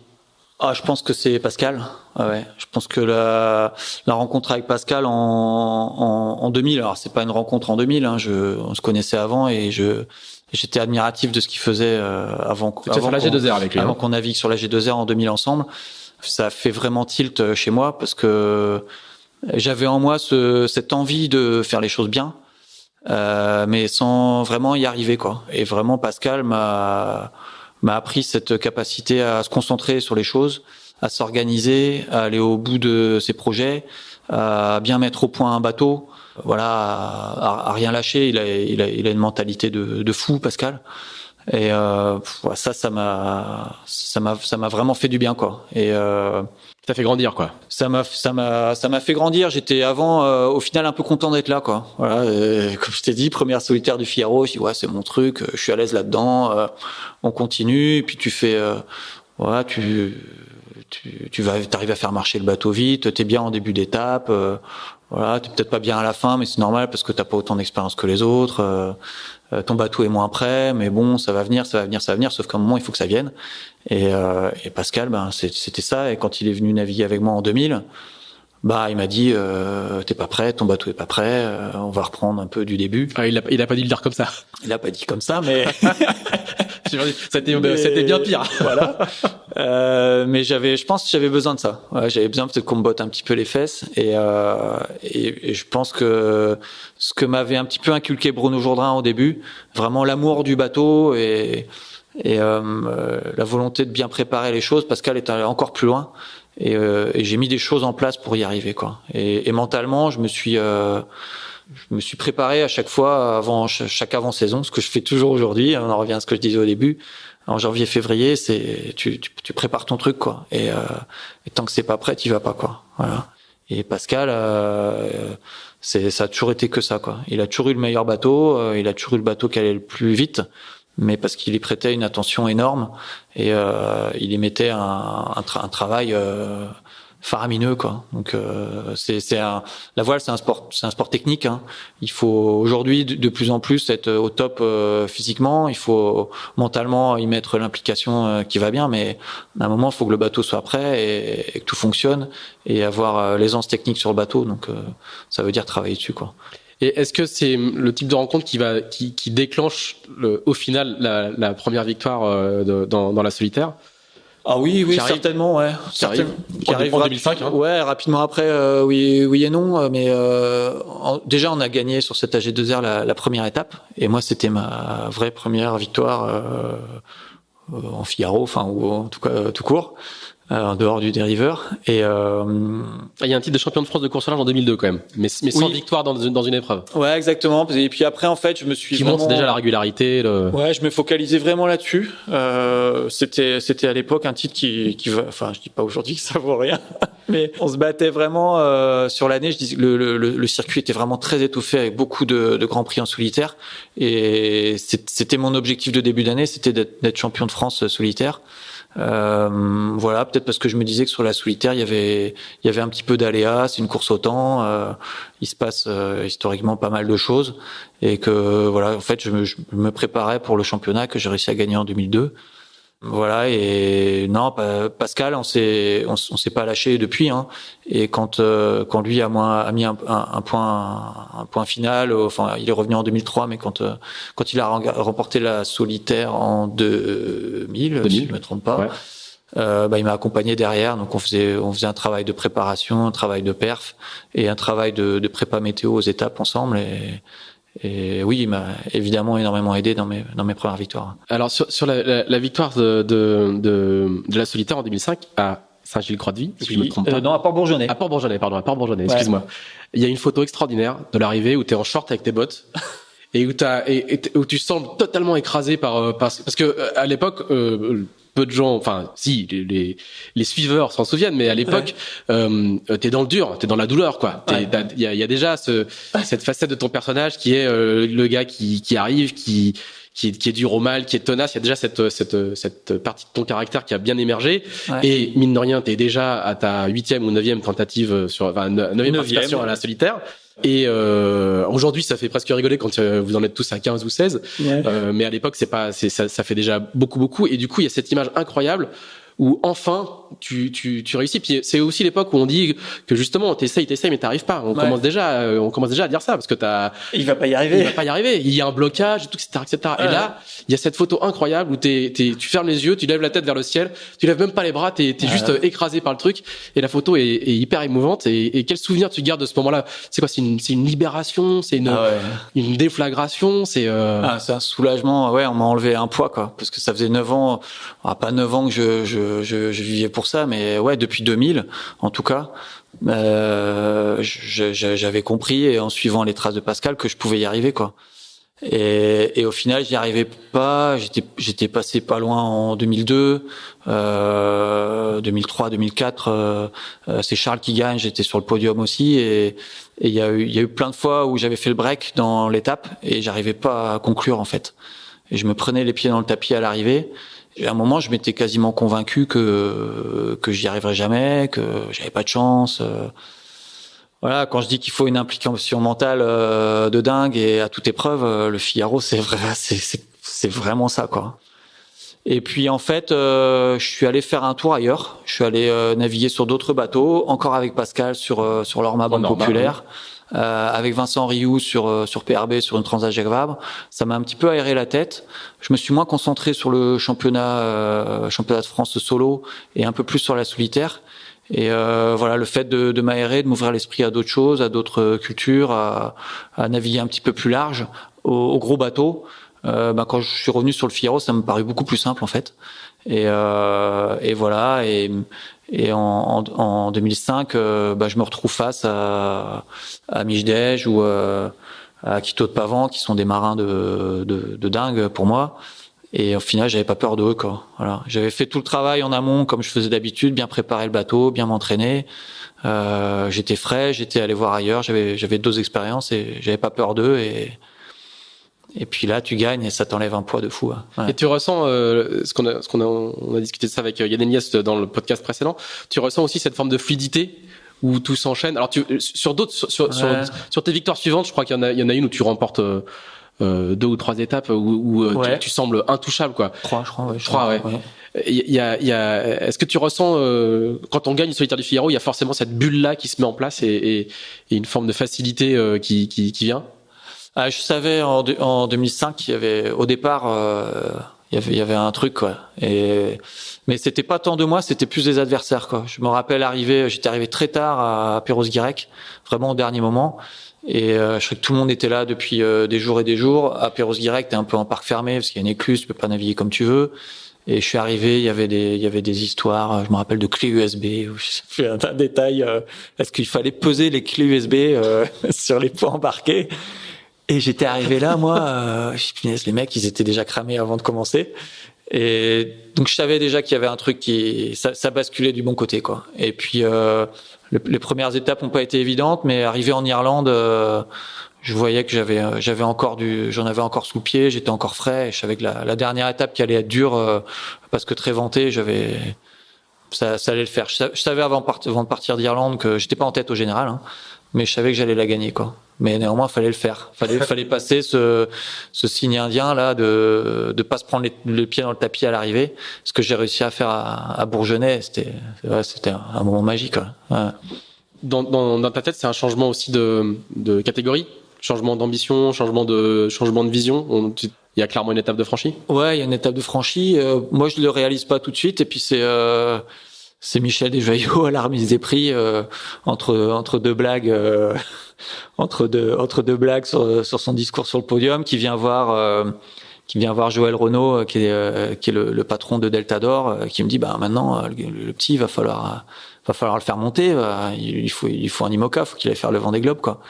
Ah, je pense que c'est Pascal. Ouais. Je pense que la rencontre avec Pascal en 2000, alors c'est pas une rencontre en 2000, hein, on se connaissait avant et j'étais admiratif de ce qu'il faisait avant sur la G2R avec lui. Avant qu'on navigue sur la G2R en 2000 ensemble. Ça a fait vraiment tilt chez moi parce que j'avais en moi cette envie de faire les choses bien, mais sans vraiment y arriver, quoi. Et vraiment, Pascal m'a appris cette capacité à se concentrer sur les choses, à s'organiser, à aller au bout de ses projets, à bien mettre au point un bateau, voilà, à rien lâcher. Il a une mentalité de fou, Pascal. Et ça m'a vraiment fait du bien, quoi. Et ça fait grandir, quoi. Ça m'a fait grandir. J'étais avant, au final, un peu content d'être là, quoi. Voilà. Comme je t'ai dit, première solitaire du Figaro, je dis ouais, c'est mon truc. Je suis à l'aise là-dedans. On continue. Et puis tu fais, voilà, t'arrives à faire marcher le bateau vite. T'es bien en début d'étape. Voilà, t'es peut-être pas bien à la fin, mais c'est normal parce que t'as pas autant d'expérience que les autres. Ton bateau est moins prêt, mais bon, ça va venir. Sauf qu'à un moment, il faut que ça vienne. Et Pascal, c'était ça. Et quand il est venu naviguer avec moi en 2000, il m'a dit, t'es pas prêt, ton bateau est pas prêt, on va reprendre un peu du début. Ah, il a pas dit le dire comme ça. Il a pas dit comme ça, mais c'était bien pire. Voilà. Mais je pense que j'avais besoin de ça. Ouais, j'avais besoin peut-être qu'on me botte un petit peu les fesses. Et je pense que ce que m'avait un petit peu inculqué Bruno Jourdain au début, vraiment l'amour du bateau et la volonté de bien préparer les choses. Pascal est allé encore plus loin. Et j'ai mis des choses en place pour y arriver, quoi. Et mentalement, je me suis préparé à chaque fois avant chaque avant-saison, ce que je fais toujours aujourd'hui. On en revient à ce que je disais au début. En janvier, février, c'est tu prépares ton truc, quoi. Et tant que c'est pas prêt, t'y vas pas, quoi. Voilà. Et Pascal, ça a toujours été que ça, quoi. Il a toujours eu le meilleur bateau, il a toujours eu le bateau qui allait le plus vite, mais parce qu'il y prêtait une attention énorme et il y mettait un travail faramineux, quoi. Donc la voile, c'est un sport technique, hein. Il faut aujourd'hui de plus en plus être au top physiquement, il faut mentalement y mettre l'implication qui va bien, mais à un moment il faut que le bateau soit prêt et que tout fonctionne et avoir l'aisance technique sur le bateau. Donc ça veut dire travailler dessus, quoi. Et est-ce que c'est le type de rencontre qui déclenche au final la première victoire dans la solitaire? Ah oui, certainement, ouais. Qui arrive en 2005, hein. Ouais, rapidement après, oui et non, mais déjà on a gagné sur cette AG2R la première étape, et moi c'était ma vraie première victoire en Figaro, enfin ou en tout cas tout court. En dehors du dériveur. Et il y a un titre de champion de France de course au large en 2002 quand même, mais sans victoire dans une épreuve. Ouais, exactement. Et puis après, en fait, je me suis montre déjà la régularité. Ouais, je me focalisais vraiment là-dessus. C'était à l'époque un titre qui enfin, je dis pas aujourd'hui que ça vaut rien, mais on se battait vraiment sur l'année. Je dis le circuit était vraiment très étouffé avec beaucoup de grands prix en solitaire, et c'était mon objectif de début d'année, c'était d'être champion de France solitaire. Voilà, peut-être peut-être parce que je me disais que sur la solitaire, il y avait un petit peu d'aléas, c'est une course au temps, il se passe historiquement pas mal de choses, et que voilà, en fait, je me préparais pour le championnat que j'ai réussi à gagner en 2002. Voilà, et non, Pascal, on s'est pas lâché depuis, hein. Et quand lui a mis un point final, enfin, il est revenu en 2003, mais quand il a remporté la solitaire en 2000, si je me trompe pas, ouais. Il m'a accompagné derrière, donc on faisait un travail de préparation, un travail de perf et un travail de prépa météo aux étapes ensemble, et oui, il m'a évidemment énormément aidé dans mes premières victoires. Alors sur la victoire de la solitaire en 2005 à Saint-Gilles-Croix-de-Vie, si je me trompe pas. Non, à Port-Bourgeonnais. À Port-Bourgeonnais, Ouais. excuse-moi. Il y a une photo extraordinaire de l'arrivée où t'es en short avec tes bottes et où tu sembles totalement écrasé parce que à l'époque peu de gens, enfin si les suiveurs s'en souviennent, mais à l'époque t'es dans le dur, t'es dans la douleur, quoi. Il y a déjà cette facette de ton personnage qui est le gars qui arrive, qui est dur au mal, qui est tenace. Il y a déjà cette partie de ton caractère qui a bien émergé. Ouais. Et mine de rien, t'es déjà à ta 8e ou 9e tentative 9e participation à la solitaire. Et aujourd'hui, ça fait presque rigoler quand vous en êtes tous à 15 ou 16. Ouais. Mais à l'époque, ça fait déjà beaucoup. Et du coup, il y a cette image incroyable où enfin tu réussis. Puis c'est aussi l'époque où on dit que justement t'essayes, mais t'arrives pas. On commence déjà à dire ça parce que il va pas y arriver. Il y a un blocage, etc. Ouais. Et là, il y a cette photo incroyable où tu fermes les yeux, tu lèves la tête vers le ciel, tu lèves même pas les bras, t'es juste écrasé par le truc. Et la photo est hyper émouvante. Et quel souvenir tu gardes de ce moment-là? C'est quoi? C'est une libération, c'est une déflagration, c'est un soulagement. Ouais, on m'a enlevé un poids, quoi, parce que ça faisait 9 ans, pas 9 ans que je vivais pour ça, mais ouais, depuis 2000, en tout cas, j'avais compris, et en suivant les traces de Pascal, que je pouvais y arriver, quoi. Et au final, j'y arrivais pas. J'étais passé pas loin en 2002, 2003, 2004. C'est Charles qui gagne. J'étais sur le podium aussi, et il y a eu plein de fois où j'avais fait le break dans l'étape et j'arrivais pas à conclure, en fait. Et je me prenais les pieds dans le tapis à l'arrivée. Et à un moment, je m'étais quasiment convaincu que j'y arriverais jamais, que j'avais pas de chance. Voilà, quand je dis qu'il faut une implication mentale de dingue et à toute épreuve, le Figaro, c'est vraiment ça, quoi. Et puis en fait, je suis allé faire un tour ailleurs. Je suis allé naviguer sur d'autres bateaux, encore avec Pascal sur l'Orma Banque Populaire. Avec Vincent Rioux sur PRB, sur une Transat Jacques Vabre. Ça m'a un petit peu aéré la tête. Je me suis moins concentré sur le championnat de France solo et un peu plus sur la solitaire. Et voilà, le fait de m'aérer, de m'ouvrir l'esprit à d'autres choses, à d'autres cultures, à naviguer un petit peu plus large, au gros bateau. Quand je suis revenu sur le Figaro, ça me paraît beaucoup plus simple, en fait. Et voilà. Et en 2005, je me retrouve face à Mijdej ou à Quito de Pavan, qui sont des marins de dingue pour moi. Et au final, j'avais pas peur d'eux, quoi. Voilà. J'avais fait tout le travail en amont, comme je faisais d'habitude, bien préparer le bateau, bien m'entraîner. J'étais frais, j'étais allé voir ailleurs, j'avais 2 expériences et j'avais pas peur d'eux. Et puis là, tu gagnes et ça t'enlève un poids de fou. Hein. Ouais. Et tu ressens on a discuté de ça avec Yann Elias dans le podcast précédent. Tu ressens aussi cette forme de fluidité où tout s'enchaîne. Alors sur tes victoires suivantes, je crois qu'il y en a une où tu remportes 2 ou 3 étapes où tu sembles intouchable, quoi. 3, je crois. Ouais, 3, ouais. Est-ce que tu ressens quand on gagne une solitaire du Figaro, il y a forcément cette bulle là qui se met en place et une forme de facilité qui vient? Je savais en 2005 qu'il y avait au départ il y avait un truc, quoi. Mais c'était pas tant de moi, c'était plus des adversaires, quoi. Je me rappelle j'étais arrivé très tard à Perros-Guirec, vraiment au dernier moment. Et je sais que tout le monde était là depuis des jours et des jours. À Perros-Guirec, t'es un peu en parc fermé parce qu'il y a une écluse, tu peux pas naviguer comme tu veux. Et je suis arrivé, il y avait des histoires, je me rappelle de clés USB, où j'ai fait un détail, est-ce qu'il fallait peser les clés USB sur les poids embarqués. Et j'étais arrivé là, moi, les mecs, ils étaient déjà cramés avant de commencer. Et donc je savais déjà qu'il y avait un truc ça basculait du bon côté, quoi. Et puis les premières étapes n'ont pas été évidentes, mais arrivé en Irlande, je voyais que j'en avais encore sous le pied, j'étais encore frais. Et je savais que la dernière étape qui allait être dure, parce que très vantée, ça allait le faire. Je savais avant de partir d'Irlande que j'étais pas en tête au général, hein, mais je savais que j'allais la gagner, quoi. Mais néanmoins, fallait le faire. Fallait passer ce signe indien là de pas se prendre le pied dans le tapis à l'arrivée. Ce que j'ai réussi à faire à Bourgenay, c'était un moment magique, quoi. Ouais. Dans ta tête, c'est un changement aussi de catégorie, changement d'ambition, changement de vision. Il y a clairement une étape de franchie. Ouais, il y a une étape de franchie. Moi, je le réalise pas tout de suite. Et puis c'est Michel Desjoyaux à la remise des prix entre deux blagues. Entre deux blagues sur son discours sur le podium, qui vient voir Joël Renaud, qui est le patron de Delta d'Or, qui me dit maintenant le petit va falloir le faire monter, il faut un IMOCA, faut qu'il aille faire le Vendée Globe, quoi.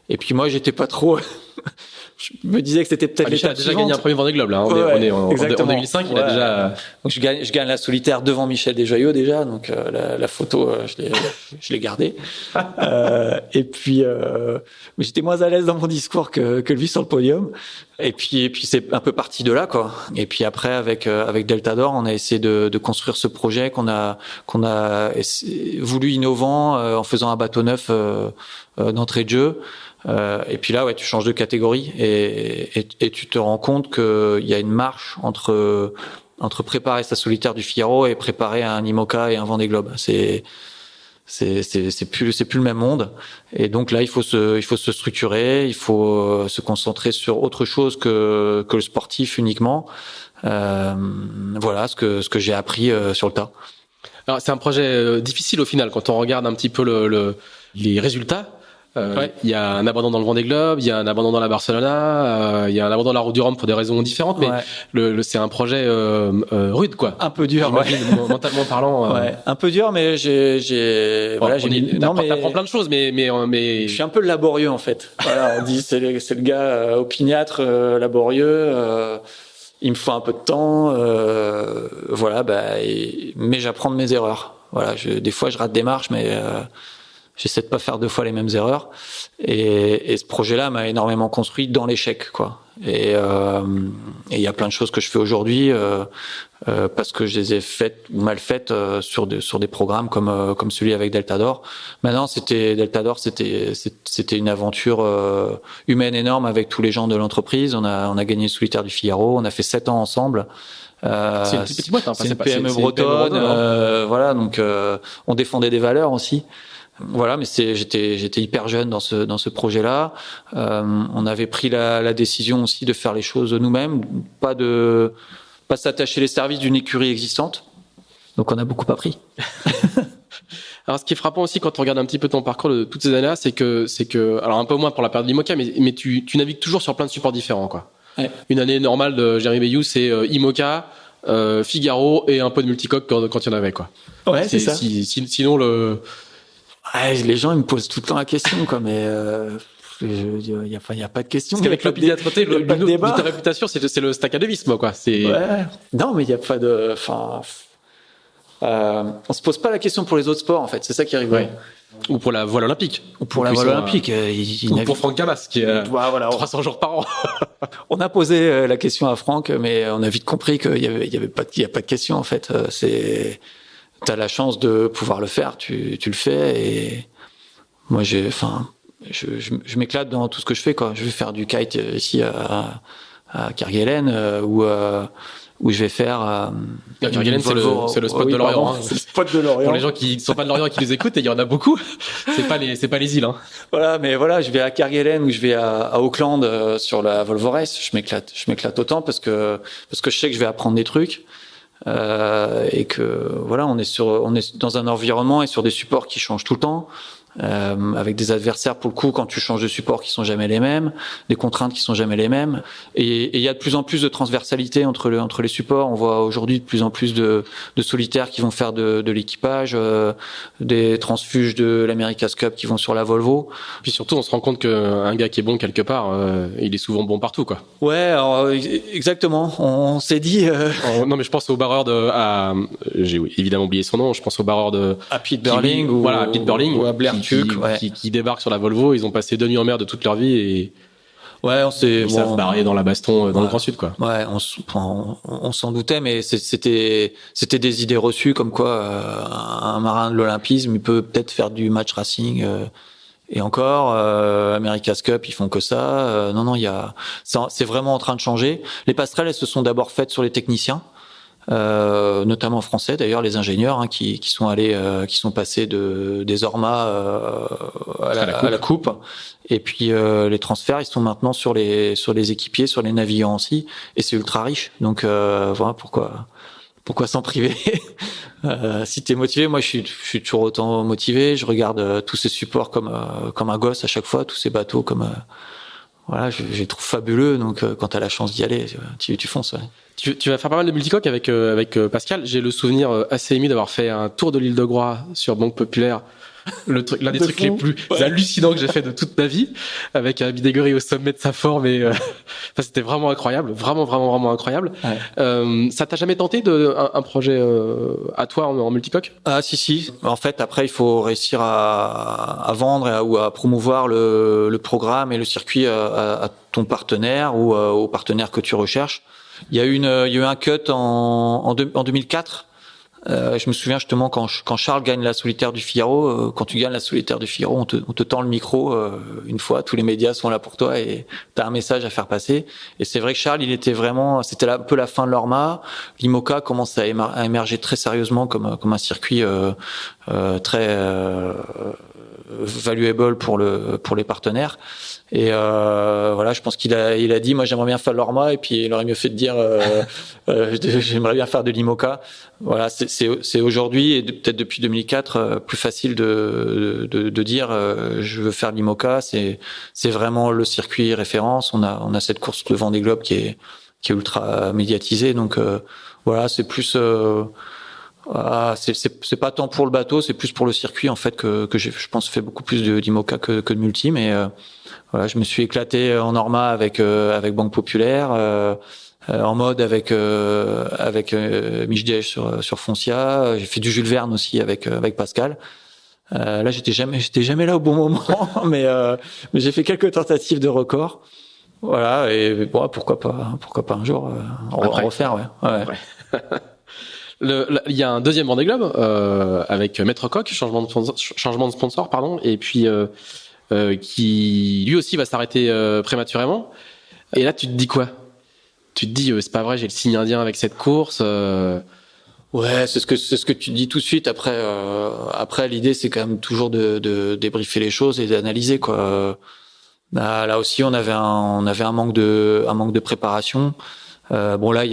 Et puis moi j'étais pas trop je me disais que c'était peut-être Michel a déjà gagné un premier Vendée Globe là, on est en 2005, il a déjà. Donc je gagne la solitaire devant Michel Desjoyaux déjà, donc la photo je l'ai gardée. Et puis mais j'étais moins à l'aise dans mon discours que lui sur le podium. Et puis c'est un peu parti de là, quoi. Et puis après avec Delta d'Or, on a essayé de construire ce projet qu'on a voulu innovant en faisant un bateau neuf d'entrée de jeu. Et puis là, ouais, tu changes de catégorie et tu te rends compte qu'il y a une marche entre préparer sa solitaire du Figaro et préparer un IMOCA et un Vendée Globe. C'est plus le même monde. Et donc là, il faut se structurer, il faut se concentrer sur autre chose que le sportif uniquement. Voilà ce que j'ai appris sur le tas. Alors c'est un projet difficile au final quand on regarde un petit peu les résultats. Il y a un abandon dans le Vendée Globe, il y a un abandon dans la Barcelona, il y a un abandon dans la Route du Rhum pour des raisons différentes, mais c'est un projet rude, quoi. Un peu dur, mentalement parlant. Ouais, un peu dur, mais t'apprends plein de choses, mais je suis un peu laborieux en fait. Voilà, on dit c'est le gars opiniâtre, laborieux. Il me faut un peu de temps, voilà. Mais j'apprends de mes erreurs. Voilà, des fois je rate des marches, mais j'essaie de pas faire deux fois les mêmes erreurs. Et ce projet-là m'a énormément construit dans l'échec, quoi. Et il y a plein de choses que je fais aujourd'hui parce que je les ai faites ou mal faites sur des programmes comme celui avec Delta d'Or. Maintenant, Delta d'Or, c'était une aventure humaine énorme avec tous les gens de l'entreprise. On a gagné le solitaire du Figaro. On a fait 7 ans ensemble. C'est une petite boîte, hein. C'est une PME bretonne. Voilà, donc on défendait des valeurs aussi. Voilà, mais j'étais hyper jeune dans ce projet-là. On avait pris la décision aussi de faire les choses nous-mêmes, pas s'attacher les services d'une écurie existante. Donc on a beaucoup appris. Alors ce qui est frappant aussi quand on regarde un petit peu ton parcours de toutes ces années-là, c'est que alors un peu moins pour la période de l'IMOCA, mais tu navigues toujours sur plein de supports différents, quoi. Ouais. Une année normale de Jérémy Bayou, c'est IMOCA, Figaro et un peu de multicoque quand il y en avait, quoi. Ouais, c'est ça. Sinon Ouais, les gens ils me posent tout le temps la question, quoi, mais il y a pas de question. Parce qu'avec l'opiniâtreté, ta réputation, c'est le staccadovisme, quoi. Ouais. Non, mais il y a pas de. On se pose pas la question pour les autres sports, en fait. C'est ça qui arrive. Ouais. Ou pour la voile olympique. Ou pour la voile olympique. Ou pour Franck Camas, qui est 300 jours par an. On a posé la question à Franck, mais on a vite compris qu'il y a pas de question, en fait. T'as la chance de pouvoir le faire, tu le fais, et moi je m'éclate dans tout ce que je fais, quoi. Je vais faire du kite ici à Kerguelen, où je vais faire Kerguelen, c'est le spot de Lorient, hein. C'est le spot de Lorient. Pour les gens qui sont pas de Lorient et qui nous écoutent, et il y en a beaucoup, c'est pas les îles, hein. Voilà, mais voilà, je vais à Kerguelen ou je vais à Auckland sur la Volvo Race, je m'éclate autant parce que je sais que je vais apprendre des trucs. Et que voilà, on est dans un environnement et sur des supports qui changent tout le temps, avec des adversaires pour le coup quand tu changes de support qui sont jamais les mêmes, des contraintes qui sont jamais les mêmes, et il y a de plus en plus de transversalité entre les supports. On voit aujourd'hui de plus en plus de solitaires qui vont faire de l'équipage, des transfuges de l'America's Cup qui vont sur la Volvo. Puis surtout on se rend compte qu'un gars qui est bon quelque part, il est souvent bon partout, quoi. Ouais, alors, exactement. On s'est dit non, mais je pense au barreur j'ai évidemment oublié son nom, je pense au barreur à Pete Burling à Pete Burling ou à Blair qui débarquent sur la Volvo. Ils ont passé 2 nuits en mer de toute leur vie, et Ouais, on s'est Ils savent barrer dans la baston dans le Grand Sud, quoi. Ouais, on s'en doutait, mais c'était des idées reçues comme quoi un marin de l'Olympisme il peut peut-être faire du match racing. Et encore, America's Cup, ils font que ça. Non, c'est vraiment en train de changer. Les passerelles, elles se sont d'abord faites sur les techniciens, notamment français d'ailleurs, les ingénieurs qui sont allés, qui sont passés des Orma à la coupe. Et puis les transferts, ils sont maintenant sur les équipiers, sur les navigants aussi. Et c'est ultra riche. Donc voilà pourquoi s'en priver. Si t'es motivé, moi je suis toujours autant motivé. Je regarde tous ces supports comme un gosse à chaque fois, tous ces bateaux comme voilà, je les trouve fabuleux. Donc quand t'as la chance d'y aller, tu fonces. Ouais. Tu vas faire pas mal de multicoques avec Pascal. J'ai le souvenir assez ému d'avoir fait un tour de l'île de Groix sur Banque Populaire. L'un des trucs les plus hallucinants que j'ai fait de toute ma vie, avec Bidégory au sommet de sa forme et c'était vraiment incroyable, vraiment incroyable. Ouais. Ça t'a jamais tenté un projet à toi en multicoque? Ah si. En fait, après il faut réussir à vendre ou à promouvoir le programme et le circuit à ton partenaire ou au partenaire que tu recherches. Il y a eu un cut en 2004. Je me souviens justement quand Charles gagne la solitaire du Figaro, quand tu gagnes la solitaire du Figaro, on te tend le micro une fois, tous les médias sont là pour toi et t'as un message à faire passer. Et c'est vrai que Charles, c'était un peu la fin de l'Orma. L'IMOCA commence à émerger très sérieusement comme un circuit très valuable pour les partenaires. Et voilà, je pense qu'il a dit, moi j'aimerais bien faire l'Orma, et puis il aurait mieux fait de dire j'aimerais bien faire de l'IMOCA. Voilà, c'est aujourd'hui et peut-être depuis 2004 plus facile de dire je veux faire l'IMOCA. C'est vraiment le circuit référence. On a cette course de Vendée Globe qui est ultra médiatisée. Donc voilà, c'est plus c'est pas tant pour le bateau, c'est plus pour le circuit en fait que je pense fait beaucoup plus d'IMOCA que de multi, mais voilà, je me suis éclaté en Orma avec Banque Populaire, en mode avec Mich sur Foncia. J'ai fait du Jules Verne aussi avec Pascal. Là, j'étais jamais là au bon moment, mais j'ai fait quelques tentatives de record. Voilà, et bon, pourquoi pas un jour refaire, ouais. Il y a un deuxième Vendée Globe avec Maître Coq, changement de sponsor, pardon, et puis qui lui aussi va s'arrêter prématurément. Et là, tu te dis quoi? Tu te dis c'est pas vrai, j'ai le signe indien avec cette course. Ouais, c'est ce que tu dis tout de suite. Après l'idée c'est quand même toujours de débriefer les choses et d'analyser quoi. Là aussi on avait un manque de préparation. Bon là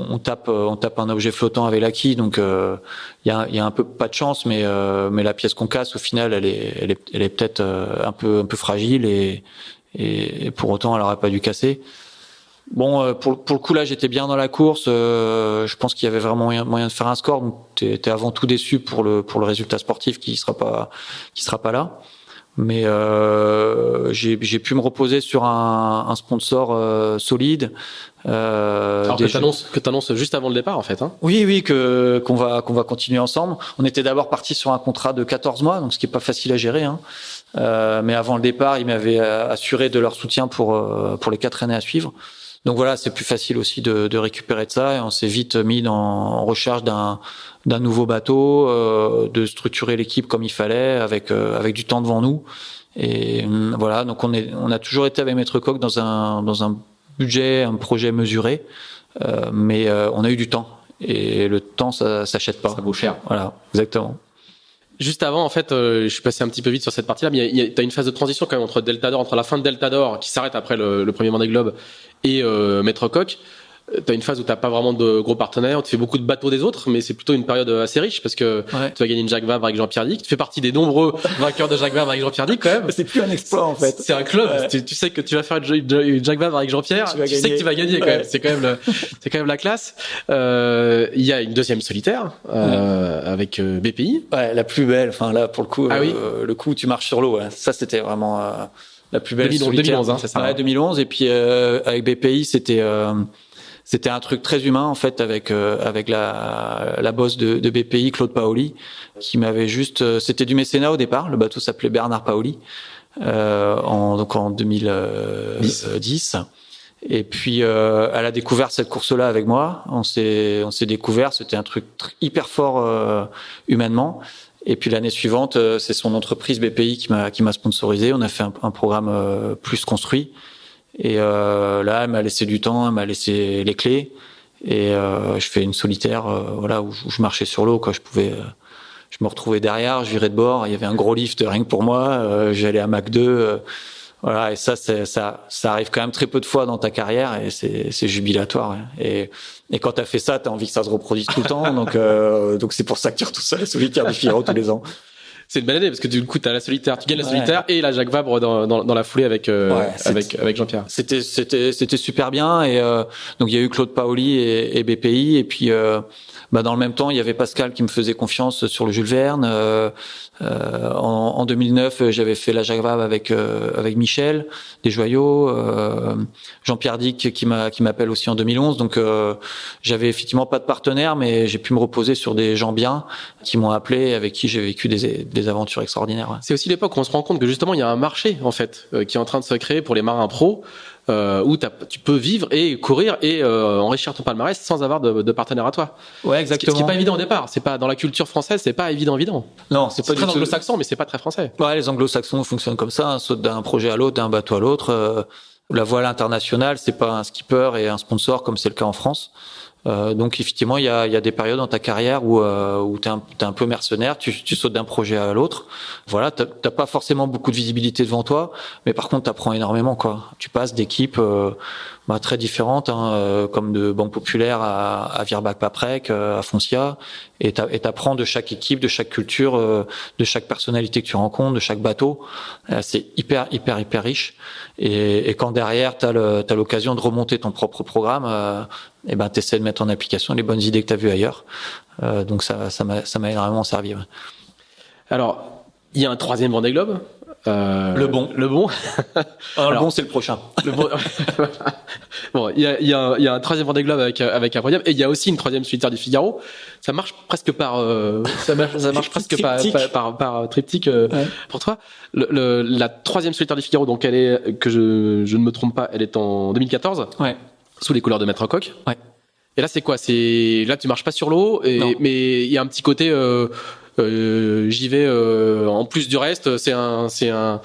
on tape un objet flottant avec l'acquis, donc il y a un peu pas de chance, mais la pièce qu'on casse au final elle est peut-être un peu fragile et pour autant elle aurait pas dû casser. Bon pour le coup là j'étais bien dans la course, je pense qu'il y avait vraiment moyen de faire un score, donc t'es avant tout déçu pour le résultat sportif qui sera pas là. Mais j'ai pu me reposer sur un sponsor solide. Alors que t'annonces juste avant le départ en fait. Hein. Oui, qu'on va continuer ensemble. On était d'abord parti sur un contrat de 14 mois, donc ce qui est pas facile à gérer. Hein. Mais avant le départ, ils m'avaient assuré de leur soutien pour les 4 années à suivre. Donc voilà, c'est plus facile aussi de récupérer de ça, et on s'est vite mis en recherche d'un nouveau bateau, de structurer l'équipe comme il fallait, avec du temps devant nous. Et voilà, donc on a toujours été avec Maître Coq dans un budget, un projet mesuré, mais on a eu du temps. Et le temps, ça s'achète pas. Ça vaut cher. Voilà, exactement. Juste avant, en fait, je suis passé un petit peu vite sur cette partie-là, mais t'as une phase de transition quand même entre la fin de Delta d'Or, qui s'arrête après le premier Vendée Globe, et Maître Coq. T'as une phase où t'as pas vraiment de gros partenaires, tu fais beaucoup de bateaux des autres, mais c'est plutôt une période assez riche parce que tu vas gagner une Jacques Vabre avec Jean-Pierre Dick. Tu fais partie des nombreux vainqueurs de Jacques Vabre avec Jean-Pierre Dick quand même. C'est plus un exploit en fait. C'est un club. Ouais. Tu sais que tu vas faire une Jacques Vabre avec Jean-Pierre. Tu sais que tu vas gagner quand même. C'est quand même la classe. Il y a une deuxième solitaire avec BPI. Ouais, la plus belle. Enfin là pour le coup, le coup où tu marches sur l'eau. Ouais. Ça c'était vraiment la plus belle solitaire. 2011, hein, c'est ça. Ouais, 2011. Et puis avec BPI c'était un truc très humain en fait avec la boss de BPI, Claude Paoli, qui m'avait juste c'était du mécénat au départ, le bateau s'appelait Bernard Paoli. en 2010. Et puis elle a découvert cette course-là avec moi. On s'est découvert. C'était un truc hyper fort humainement. Et puis l'année suivante, c'est son entreprise BPI qui m'a sponsorisé. On a fait un programme plus construit. Et là, elle m'a laissé du temps, elle m'a laissé les clés. Et je fais une solitaire, voilà, où je marchais sur l'eau, quoi. Je me retrouvais derrière, je virais de bord. Il y avait un gros lift rien que pour moi. J'allais à Mach 2. Voilà, et ça arrive quand même très peu de fois dans ta carrière, et c'est jubilatoire. Ouais. Et quand t'as fait ça, t'as envie que ça se reproduise tout le temps. Donc c'est pour ça que tu retournes à la solitaire du Figaro tous les ans. C'est une belle année parce que du coup t'as la solitaire, tu gagnes la solitaire et la Jacques Vabre dans la foulée avec Jean-Pierre. C'était super bien, et donc il y a eu Claude Paoli et BPI, et puis dans le même temps il y avait Pascal qui me faisait confiance sur le Jules Verne. En 2009 j'avais fait la Jacques Vabre avec Michel Desjoyaux, Jean-Pierre Dick qui m'appelle aussi en 2011. Donc j'avais effectivement pas de partenaire, mais j'ai pu me reposer sur des gens bien qui m'ont appelé, avec qui j'ai vécu des aventures extraordinaires. Ouais. C'est aussi l'époque où on se rend compte que justement il y a un marché en fait qui est en train de se créer pour les marins pros, où tu peux vivre et courir et enrichir ton palmarès sans avoir de partenaire à toi. Ouais, exactement. Ce qui est pas évident au départ. C'est pas dans la culture française, c'est pas évident. Non, c'est pas très anglo-saxon, mais c'est pas très français. Ouais, les anglo-saxons fonctionnent comme ça, hein, sautent d'un projet à l'autre, d'un bateau à l'autre. La voile internationale, c'est pas un skipper et un sponsor comme c'est le cas en France. Donc effectivement, il y a des périodes dans ta carrière où t'es un peu mercenaire, tu sautes d'un projet à l'autre. Voilà, t'as pas forcément beaucoup de visibilité devant toi, mais par contre t'apprends énormément, quoi. Tu passes d'équipes très différentes, hein, comme de Banque Populaire à Virbac-Paprec, à Foncia, et t'apprends de chaque équipe, de chaque culture, de chaque personnalité que tu rencontres, de chaque bateau. C'est hyper riche. Et quand derrière t'as l'occasion de remonter ton propre programme, et t'essaies de mettre en application les bonnes idées que t'as vues ailleurs. Donc ça m'a énormément servi. Ouais. Alors, il y a un troisième Vendée Globe. Le bon. Le bon, c'est le prochain. Le bon. Bon, il y a un troisième Vendée Globe avec un podium, et il y a aussi une troisième solitaire du Figaro. Ça marche presque par par triptyque ouais. Pour toi. La troisième solitaire du Figaro, donc elle est, que je ne me trompe pas, elle est en 2014. Ouais. Sous les couleurs de Maître Coq. Ouais. Et là, c'est quoi? Là, tu marches pas sur l'eau, mais il y a un petit côté, j'y vais en plus du reste. C'est un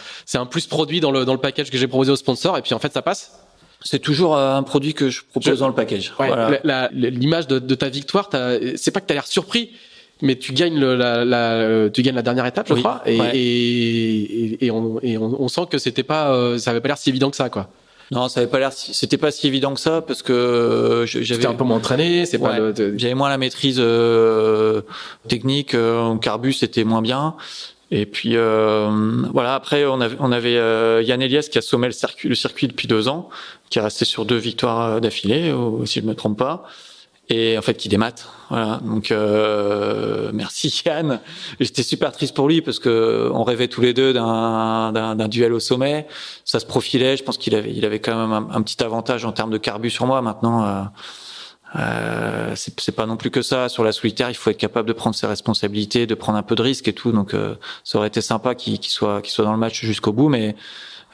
plus produit dans le package que j'ai proposé au sponsor, et puis en fait, ça passe. C'est toujours un produit que je propose dans le package. Ouais, voilà. L'image de ta victoire, c'est pas que t'as l'air surpris, mais tu gagnes tu gagnes la dernière étape, je crois, et on sent que c'était pas, ça avait pas l'air si évident que ça, quoi. Non, c'était pas si évident que ça, parce que j'avais un peu moins entraîné, j'avais moins la maîtrise technique, en carbu c'était moins bien. Et puis voilà, après on avait Yann Eliès qui a sommé le circuit depuis 2 ans, qui est resté sur 2 victoires d'affilée, si je me trompe pas. Et en fait qui démate, voilà. Donc merci Yann. J'étais super triste pour lui parce que on rêvait tous les deux d'un duel au sommet. Ça se profilait. Je pense qu'il avait quand même un petit avantage en termes de carbu sur moi. Maintenant c'est pas non plus que ça. Sur la solitaire, il faut être capable de prendre ses responsabilités, de prendre un peu de risque et tout. Donc ça aurait été sympa qu'il soit dans le match jusqu'au bout, mais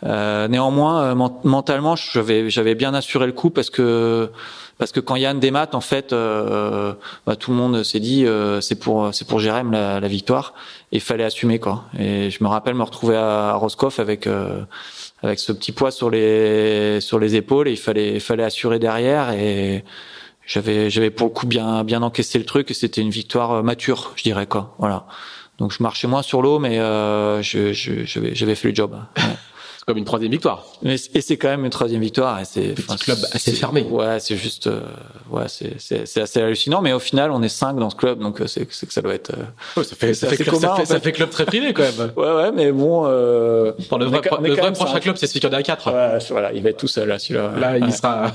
néanmoins mentalement j'avais bien assuré le coup, parce que quand Yann démate, en fait, tout le monde s'est dit c'est pour Jérém la victoire, et il fallait assumer, quoi. Et je me rappelle me retrouver à Roscoff avec ce petit poids sur les épaules, et il fallait assurer derrière, et j'avais pour le coup bien encaissé le truc, et c'était une victoire mature, je dirais, quoi. Voilà. Donc je marchais moins sur l'eau, mais j'avais fait le job. Ouais. C'est comme une troisième victoire. Et c'est quand même une troisième victoire. Et c'est petit club assez fermé. Ouais, c'est juste, c'est assez hallucinant. Mais au final, on est 5 dans ce club, donc c'est que ça doit être. Ça fait club très privé quand même. Ouais, mais bon. Le vrai prochain club, c'est celui qui en est à 4. Ouais, voilà, il va être tout seul là, celui-là. Là, il sera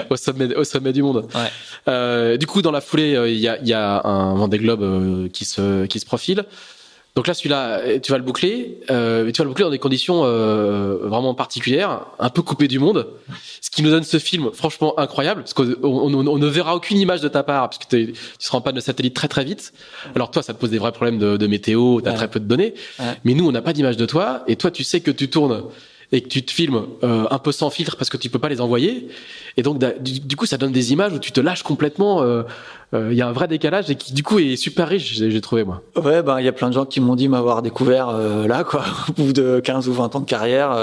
au sommet du monde. Ouais. Du coup, dans la foulée, il y a un Vendée Globe qui se profile. Donc là, celui-là, tu vas le boucler dans des conditions vraiment particulières, un peu coupé du monde, ce qui nous donne ce film franchement incroyable, parce qu'on ne verra aucune image de ta part, parce que tu seras en panne de satellite très très vite. Alors toi, ça te pose des vrais problèmes de météo, t'as très peu de données, mais nous, on n'a pas d'image de toi, et toi, tu sais que tu tournes et que tu te filmes un peu sans filtre parce que tu peux pas les envoyer, et donc du coup, ça donne des images où tu te lâches complètement. Il y a un vrai décalage et qui du coup est super riche, j'ai trouvé moi. Ouais, il y a plein de gens qui m'ont dit m'avoir découvert là quoi, au bout de 15 ou 20 ans de carrière,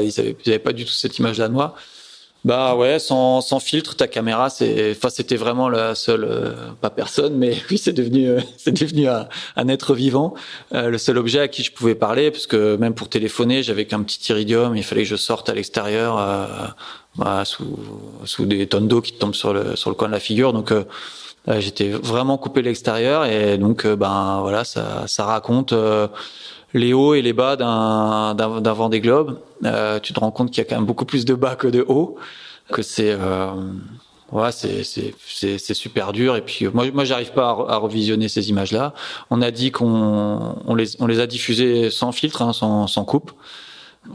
ils avaient pas du tout cette image-là de moi. Bah ouais, sans filtre, ta caméra, c'était vraiment la seule, pas personne, mais oui, c'est devenu un être vivant, le seul objet à qui je pouvais parler, parce que même pour téléphoner, j'avais qu'un petit iridium, il fallait que je sorte à l'extérieur, sous des tonnes d'eau qui te tombent sur le coin de la figure, donc j'étais vraiment coupé de l'extérieur, et donc voilà, ça raconte les hauts et les bas d'un Vendée Globe. Tu te rends compte qu'il y a quand même beaucoup plus de bas que de hauts, que c'est super dur. Et puis moi j'arrive pas à revisionner ces images-là. On a dit on les a diffusées sans filtre, hein, sans coupe.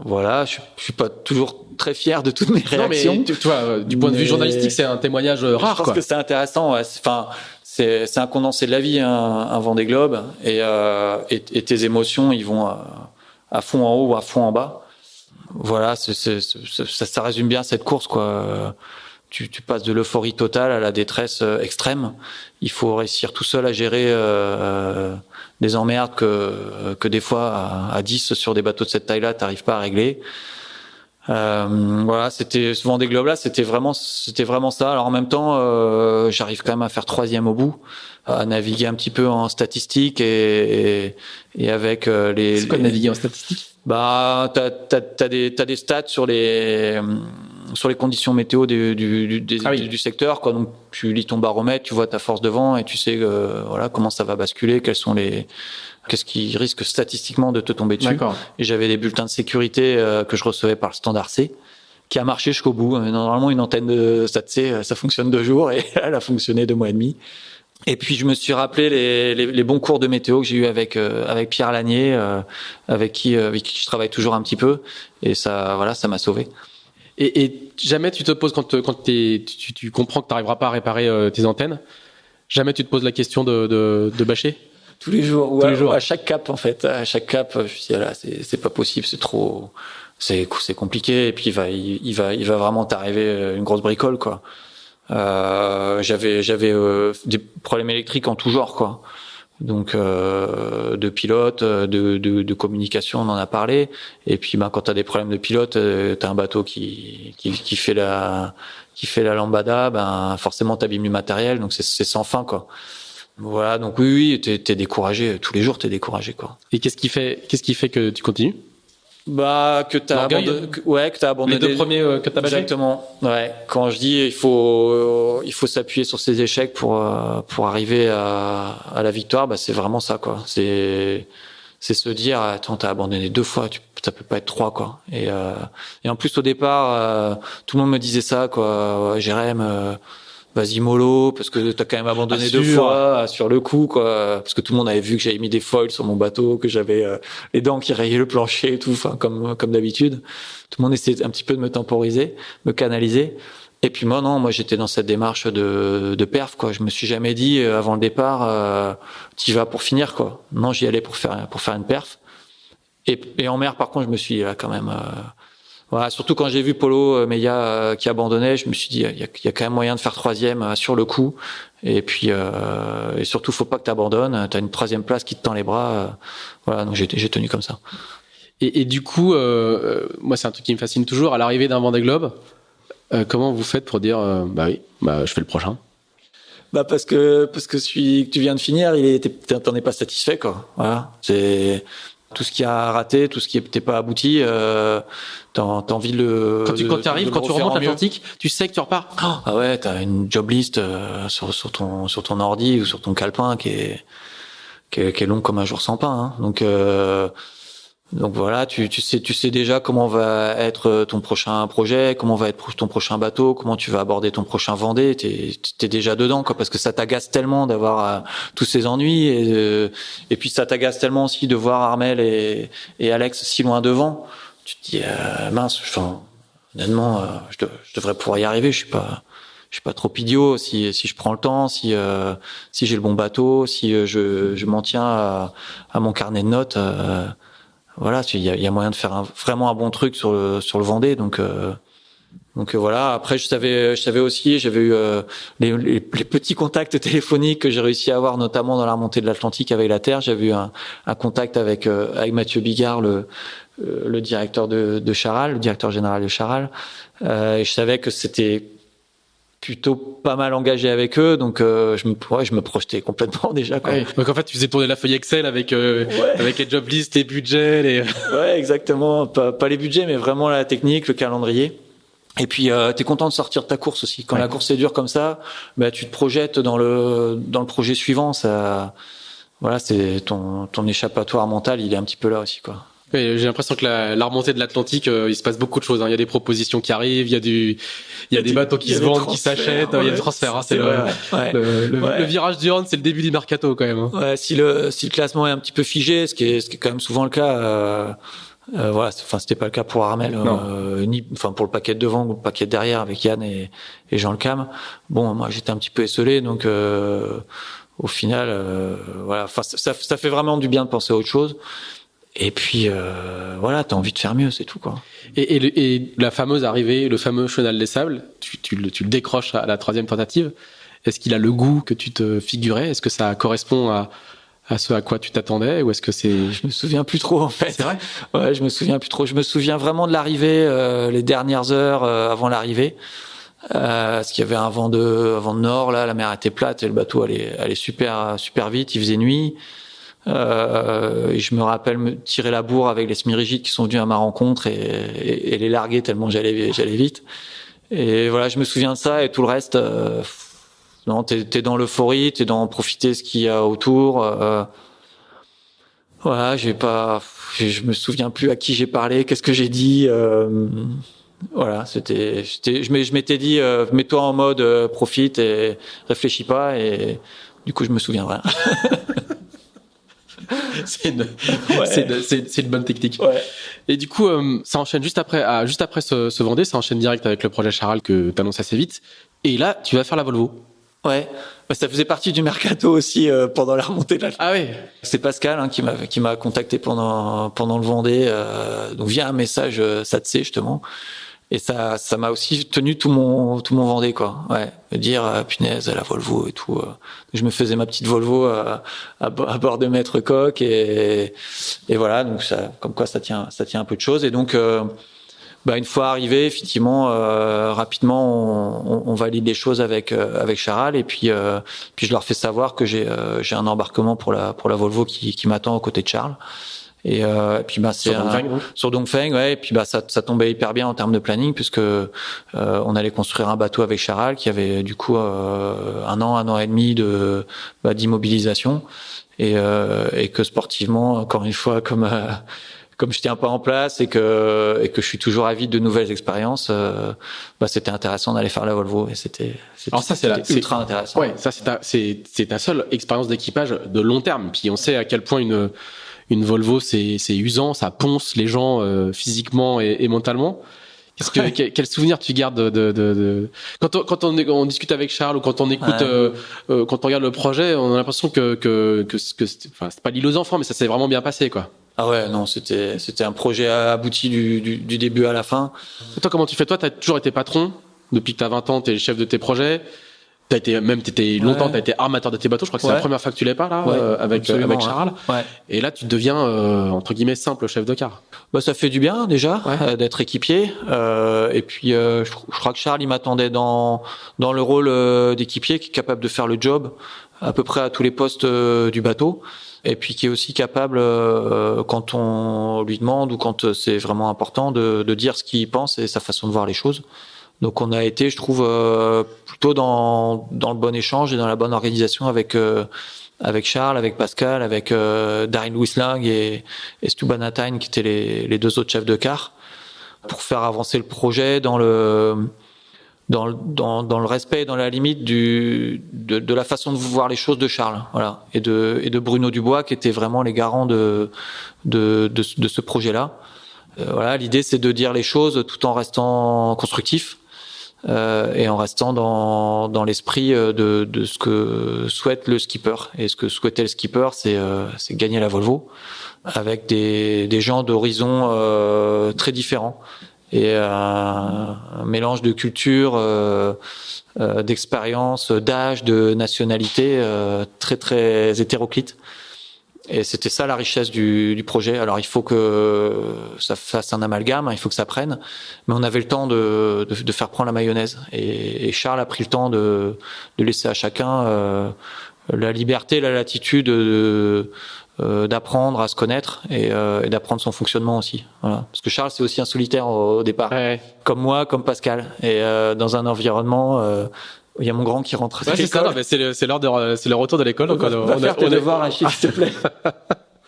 Voilà, je suis pas toujours très fier de toutes mes réactions. Non, mais tu vois, du point de vue journalistique, c'est un témoignage rare. Je pense que c'est intéressant. Ouais. C'est un condensé de la vie, un Vendée Globe, et tes émotions, ils vont à fond en haut ou à fond en bas. Voilà, ça résume bien cette course, quoi. Tu passes de l'euphorie totale à la détresse extrême. Il faut réussir tout seul à gérer des emmerdes que des fois à 10 sur des bateaux de cette taille-là, t'arrives pas à régler. Voilà, ce Vendée Globe là, c'était vraiment ça. Alors en même temps, j'arrive quand même à faire 3e au bout, à naviguer un petit peu en statistique et avec les. C'est quoi de naviguer en statistique? T'as des stats sur les conditions météo du secteur, quoi. Donc tu lis ton baromètre, tu vois ta force de vent et tu sais voilà comment ça va basculer, qu'est-ce qui risque statistiquement de te tomber dessus. D'accord. Et j'avais des bulletins de sécurité que je recevais par le Standard C, qui a marché jusqu'au bout. Normalement, une antenne de Stat C, ça fonctionne 2 jours, et elle a fonctionné 2 mois et demi. Et puis je me suis rappelé les bons cours de météo que j'ai eu avec Pierre Lanier, avec qui je travaille toujours un petit peu, et ça m'a sauvé. Et jamais tu te poses quand tu comprends que tu n'arriveras pas à réparer tes antennes, jamais tu te poses la question de bâcher? Tous les jours, Tous les jours. À chaque cap en fait, je me dis là, c'est pas possible, c'est trop, c'est compliqué, et puis il va vraiment t'arriver une grosse bricole, quoi. J'avais des problèmes électriques en tout genre, quoi. Donc de pilote, de communication, on en a parlé. Et puis quand t'as des problèmes de pilote, t'as un bateau qui fait la lambada, forcément t'abîmes du matériel, donc c'est sans fin, quoi. Voilà, donc oui, t'es découragé, tous les jours t'es découragé, quoi. Et qu'est-ce qui fait que tu continues? Que t'as abandonné. Les 2 premiers que t'as bâchés. Exactement. Ouais. Quand je dis il faut s'appuyer sur ses échecs pour arriver à la victoire, c'est vraiment ça, quoi. C'est se dire attends, t'as abandonné 2 fois, ça peut pas être 3, quoi. Et en plus au départ, tout le monde me disait ça, quoi. Jérém, vas-y mollo, parce que t'as quand même abandonné 2 fois, sur le coup, quoi. Parce que tout le monde avait vu que j'avais mis des foils sur mon bateau, que j'avais les dents qui rayaient le plancher et tout, enfin comme d'habitude. Tout le monde essayait un petit peu de me temporiser, me canaliser. Et puis moi j'étais dans cette démarche de perf, quoi. Je me suis jamais dit avant le départ t'y vas pour finir, quoi. Non, j'y allais pour faire une perf. Et en mer, par contre, je me suis dit là quand même. Voilà, surtout quand j'ai vu Polo Meillat qui abandonnait, je me suis dit il y a quand même moyen de faire 3e sur le coup. Et puis et surtout faut pas que t'abandonnes. T'as une 3e place qui te tend les bras. Voilà, donc j'ai tenu comme ça. Et du coup, moi c'est un truc qui me fascine toujours. À l'arrivée d'un Vendée Globe, comment vous faites pour dire je fais le prochain? Parce que celui que tu viens de finir, t'en es pas satisfait, quoi. Voilà, c'est tout ce qui a raté, tout ce qui n'était pas abouti, t'as envie de le. Quand tu arrives, quand tu remontes l'Atlantique, tu sais que tu repars. Ah ouais, t'as une job list sur ton ordi ou sur ton calepin qui est long comme un jour sans pain, hein. Donc Donc voilà, tu sais déjà comment va être ton prochain projet, comment va être ton prochain bateau, comment tu vas aborder ton prochain Vendée. T'es déjà dedans, quoi, parce que ça t'agace tellement d'avoir tous ces ennuis et puis ça t'agace tellement aussi de voir Armel et Alex si loin devant. Tu te dis mince, enfin, honnêtement, je devrais pouvoir y arriver. Je suis pas trop idiot si je prends le temps, si j'ai le bon bateau, si je m'en tiens à mon carnet de notes. Voilà, il y a moyen de faire vraiment un bon truc sur le Vendée, donc voilà. Après, je savais aussi, j'avais eu les petits contacts téléphoniques que j'ai réussi à avoir, notamment dans la remontée de l'Atlantique avec la Terre. J'avais eu un contact avec Mathieu Bigard, le directeur de Charal, le directeur général de Charal, et je savais que c'était plutôt pas mal engagé avec eux, donc je me projetais complètement déjà, quoi. Ouais. Donc en fait, tu faisais tourner la feuille Excel avec les job lists, les budgets, Ouais, exactement. Pas les budgets, mais vraiment la technique, le calendrier. Et puis t'es content de sortir de ta course aussi. Quand la course est dure comme ça, bah tu te projettes dans le projet suivant. Ça, voilà, c'est ton échappatoire mental, il est un petit peu là aussi, quoi. Ouais, j'ai l'impression que la remontée de l'Atlantique, il se passe beaucoup de choses. Il y a des propositions qui arrivent, il y a des bateaux qui se vendent, qui s'achètent, il y a des transferts. C'est le virage du hand, c'est le début du mercato quand même. Ouais, si le classement est un petit peu figé, ce qui est quand même souvent le cas. Voilà, enfin c'était pas le cas pour Armel, ni pour le paquet de devant ou le paquet de derrière avec Yann et Jean Le Cam. Bon, moi j'étais un petit peu esselé, donc au final, voilà, enfin ça fait vraiment du bien de penser à autre chose. Et puis voilà, t'as envie de faire mieux, c'est tout, quoi. Et la fameuse arrivée, le fameux Chenal des Sables, tu le décroches à la 3e tentative. Est-ce qu'il a le goût que tu te figurais? Est-ce que ça correspond à ce à quoi tu t'attendais, ou est-ce que c'est... Je me souviens plus trop, en fait. C'est vrai? Ouais, je me souviens plus trop. Je me souviens vraiment de l'arrivée, les dernières heures avant l'arrivée. Parce qu'il y avait un vent de nord, là, la mer était plate et le bateau allait super vite, il faisait nuit. Et je me rappelle me tirer la bourre avec les semi-rigides qui sont venus à ma rencontre et les larguer tellement j'allais vite. Et voilà, je me souviens de ça, et tout le reste, non, t'es dans l'euphorie, t'es dans profiter ce qu'il y a autour. Voilà, je me souviens plus à qui j'ai parlé, qu'est-ce que j'ai dit. Voilà, je m'étais dit, mets-toi en mode profite et réfléchis pas, et du coup je me souviendrai. C'est une bonne technique. Ouais. Et du coup, ça enchaîne juste après ce Vendée, ça enchaîne direct avec le projet Charal que t'annonces assez vite. Et là, tu vas faire la Volvo. Ouais. Bah, ça faisait partie du mercato aussi pendant la remontée de la. Ah oui. C'est Pascal qui m'a contacté pendant le Vendée, donc via un message SATC justement. Et ça m'a aussi tenu tout mon Vendée, quoi. Ouais, me dire punaise, la Volvo et tout. Je me faisais ma petite Volvo à bord de Maître Coq, et voilà, donc ça, comme quoi ça tient un peu de choses. Et donc une fois arrivé, effectivement, rapidement on valide les choses avec Charal, et puis je leur fais savoir que j'ai un embarquement pour la Volvo qui m'attend aux côtés de Charles. Et puis c'est sur Dongfeng, ouais. Et puis ça tombait hyper bien en termes de planning, puisque on allait construire un bateau avec Charal qui avait du coup un an et demi d'immobilisation, et que sportivement, encore une fois, comme je tiens pas en place et que je suis toujours avide de nouvelles expériences, c'était intéressant d'aller faire la Volvo, et c'était ultra intéressant. Ouais, ça c'est ta seule expérience d'équipage de long terme. Puis on sait à quel point une Volvo, c'est usant, ça ponce les gens physiquement et mentalement. Quel souvenir tu gardes de quand on discute avec Charles, ou quand on écoute, quand on regarde le projet, on a l'impression que c'est pas l'île aux enfants, mais ça s'est vraiment bien passé, quoi. Ah ouais, non, c'était un projet abouti du début à la fin. Et toi, comment tu fais? Toi, t'as toujours été patron depuis que t'as 20 ans, t'es le chef de tes projets. T'étais longtemps, t'as été armateur de tes bateaux. Je crois que c'est la première fois que tu l'es pas là, avec Charal. Ouais. Et là, tu deviens entre guillemets simple chef de car. Ça fait du bien déjà d'être équipier. Et puis je crois que Charles, il m'attendait dans le rôle d'équipier, qui est capable de faire le job à peu près à tous les postes du bateau, et puis qui est aussi capable, quand on lui demande ou quand c'est vraiment important, de dire ce qu'il pense et sa façon de voir les choses. Donc on a été, je trouve, plutôt dans le bon échange et dans la bonne organisation avec avec Charles, avec Pascal, avec Darin Louisling et Stu Bannatyne qui étaient les deux autres chefs de car, pour faire avancer le projet dans le respect, dans la limite de la façon de voir les choses de Charles, voilà, et de Bruno Dubois qui étaient vraiment les garants de ce projet-là. Voilà, l'idée c'est de dire les choses tout en restant constructif. Et en restant dans l'esprit de ce que souhaite le skipper. Et ce que souhaitait le skipper, c'est gagner la Volvo avec des gens d'horizons très différents et un mélange de culture, d'expérience, d'âge, de nationalité très très hétéroclite. Et c'était ça la richesse du projet. Alors il faut que ça fasse un amalgame, il faut que ça prenne, mais on avait le temps de faire prendre la mayonnaise. Et Charles a pris le temps de laisser à chacun la liberté, la latitude d'apprendre à se connaître et d'apprendre son fonctionnement aussi. Voilà. Parce que Charles c'est aussi un solitaire au départ, Ouais. comme moi, comme Pascal. Et dans un environnement il y a mon grand qui rentre. Ouais, c'est ça. Non, mais c'est le retour de l'école. Donc on va faire tes devoirs, Achille, s'il te plaît.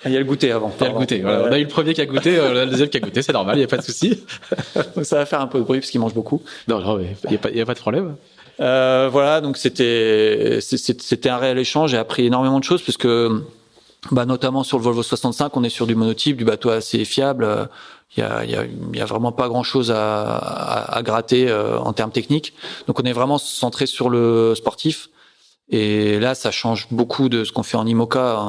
Il y a le goûter avant. Il y a le goûter. Voilà. On a eu le premier qui a goûté, le deuxième qui a goûté, c'est normal, il y a pas de souci. Donc ça va faire un peu de bruit parce qu'il mange beaucoup. Non, mais il y a pas de problème. Voilà, donc c'était un réel échange. J'ai appris énormément de choses puisque notamment sur le Volvo 65, on est sur du monotype, du bateau assez fiable. Il y a vraiment pas grand chose à gratter en termes techniques. Donc on est vraiment centré sur le sportif. Et là, ça change beaucoup de ce qu'on fait en IMOCA.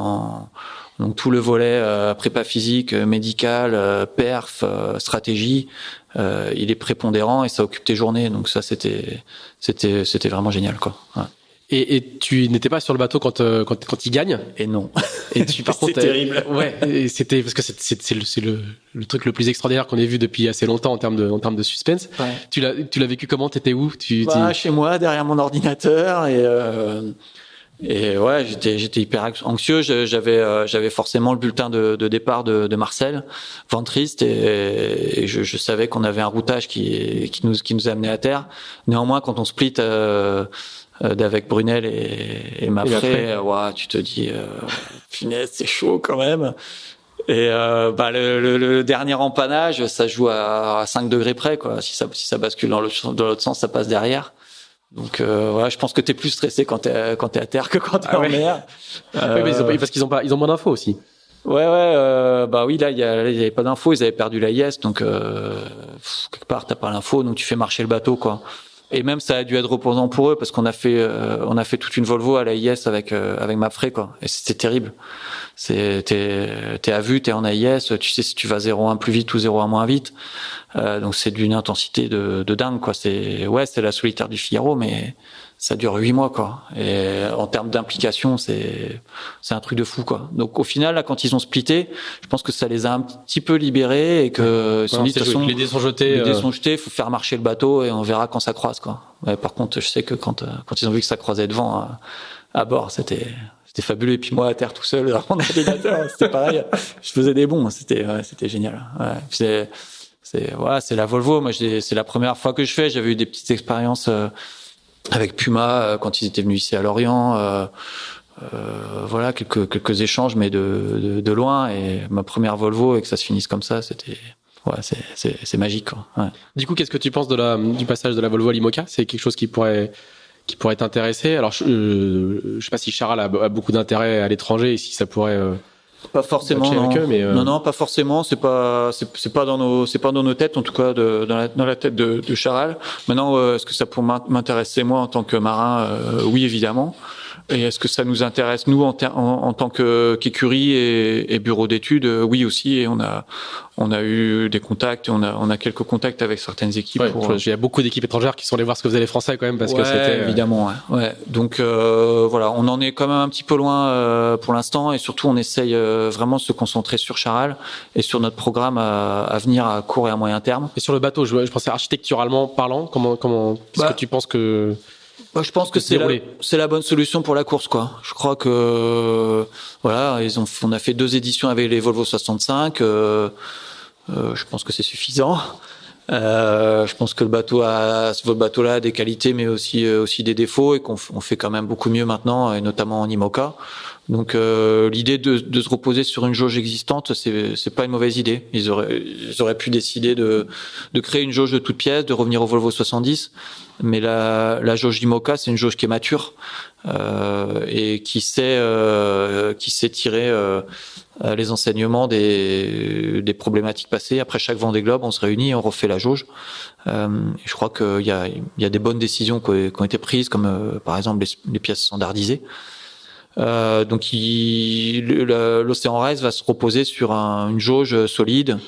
Donc tout le volet prépa physique, médical, perf, stratégie, il est prépondérant et ça occupe tes journées. Donc ça, c'était vraiment génial, quoi. Ouais. Et tu n'étais pas sur le bateau quand il gagne. Et non. Et tu par contre, c'est terrible. Ouais. Et c'était parce que c'est le truc le plus extraordinaire qu'on ait vu depuis assez longtemps en termes de suspense. Ouais. Tu l'as vécu comment? T'étais où? Chez moi, derrière mon ordinateur et ouais, j'étais hyper anxieux. J'avais forcément le bulletin de départ de Marcel, Van Trist, et je savais qu'on avait un routage qui nous amenait à terre. Néanmoins, quand on split avec Brunel et Maffrey, ouais, tu te dis, punaise, c'est chaud quand même. Et le dernier empannage, ça joue à 5 degrés près, quoi. Si ça bascule dans l'autre sens, ça passe derrière. Donc voilà, je pense que t'es plus stressé quand t'es à terre que quand t'es en mer. Ouais, mais parce qu'ils ont moins d'infos aussi. Ouais, oui, là il y avait pas d'infos, ils avaient perdu l'AIS, donc quelque part t'as pas l'info, donc tu fais marcher le bateau, quoi. Et même ça a dû être reposant pour eux parce qu'on a fait toute une Volvo à l'AIS avec Maffrey, quoi. Et c'était terrible. T'es à vue, t'es en AIS, tu sais si tu vas 0,1 plus vite ou 0,1 moins vite. Donc c'est d'une intensité de dingue, quoi. C'est la solitaire du Figaro, mais ça dure 8 mois, quoi. Et en termes d'implication, c'est un truc de fou, quoi. Donc au final, là, quand ils ont splitté, je pense que ça les a un petit peu libérés et que ils se sont dit, de toute façon, les dés sont jetés. Faut faire marcher le bateau et on verra quand ça croise, quoi. Ouais, par contre, je sais que quand ils ont vu que ça croisait devant à bord, c'était fabuleux. Et puis moi, à terre tout seul, dans mon ordinateur, c'était pareil. Je faisais des bons, c'était génial. Ouais. C'est la Volvo. Moi, c'est la première fois que je fais. J'avais eu des petites expériences avec Puma quand ils étaient venus ici à Lorient. Voilà, quelques échanges, mais de loin. Et ma première Volvo et que ça se finisse comme ça, c'est magique, quoi. Ouais. Du coup, qu'est-ce que tu penses du passage de la Volvo à l'IMOCA? C'est quelque chose qui pourrait t'intéresser. Alors, je sais pas si Charal a beaucoup d'intérêt à l'étranger et si ça pourrait. Pas forcément, non. Avec eux, mais non, pas forcément. C'est pas dans nos têtes, en tout cas, dans la tête de Charal. Maintenant, est-ce que ça pourrait m'intéresser moi en tant que marin? Oui, évidemment. Et est-ce que ça nous intéresse nous en tant qu'écurie et bureau d'études? Oui aussi. Et on a eu des contacts. On a quelques contacts avec certaines équipes. Ouais, il y a beaucoup d'équipes étrangères qui sont allées voir ce que faisaient les Français quand même parce que c'était. Évidemment, ouais. Donc voilà, on en est quand même un petit peu loin pour l'instant et surtout on essaye vraiment de se concentrer sur Charal et sur notre programme à venir à court et à moyen terme. Et sur le bateau, je pensais architecturalement parlant, comment qu'est-ce que tu penses que je pense que c'est la bonne solution pour la course, quoi. Je crois que voilà, on a fait 2 éditions avec les Volvo 65. Je pense que c'est suffisant. Je pense que ce bateau-là a des qualités, mais aussi des défauts, et qu'on fait quand même beaucoup mieux maintenant, et notamment en IMOCA. Donc l'idée de se reposer sur une jauge existante, c'est pas une mauvaise idée. Ils auraient pu décider de créer une jauge de toute pièce, de revenir au Volvo 70, mais la jauge IMOCA, c'est une jauge qui est mature et qui sait tirer les enseignements des problématiques passées. Après chaque Vendée Globe, on se réunit et on refait la jauge. Et je crois qu'il y a des bonnes décisions qui ont été prises, comme par exemple les pièces standardisées. Donc l'Océan Race va se reposer sur une jauge solide,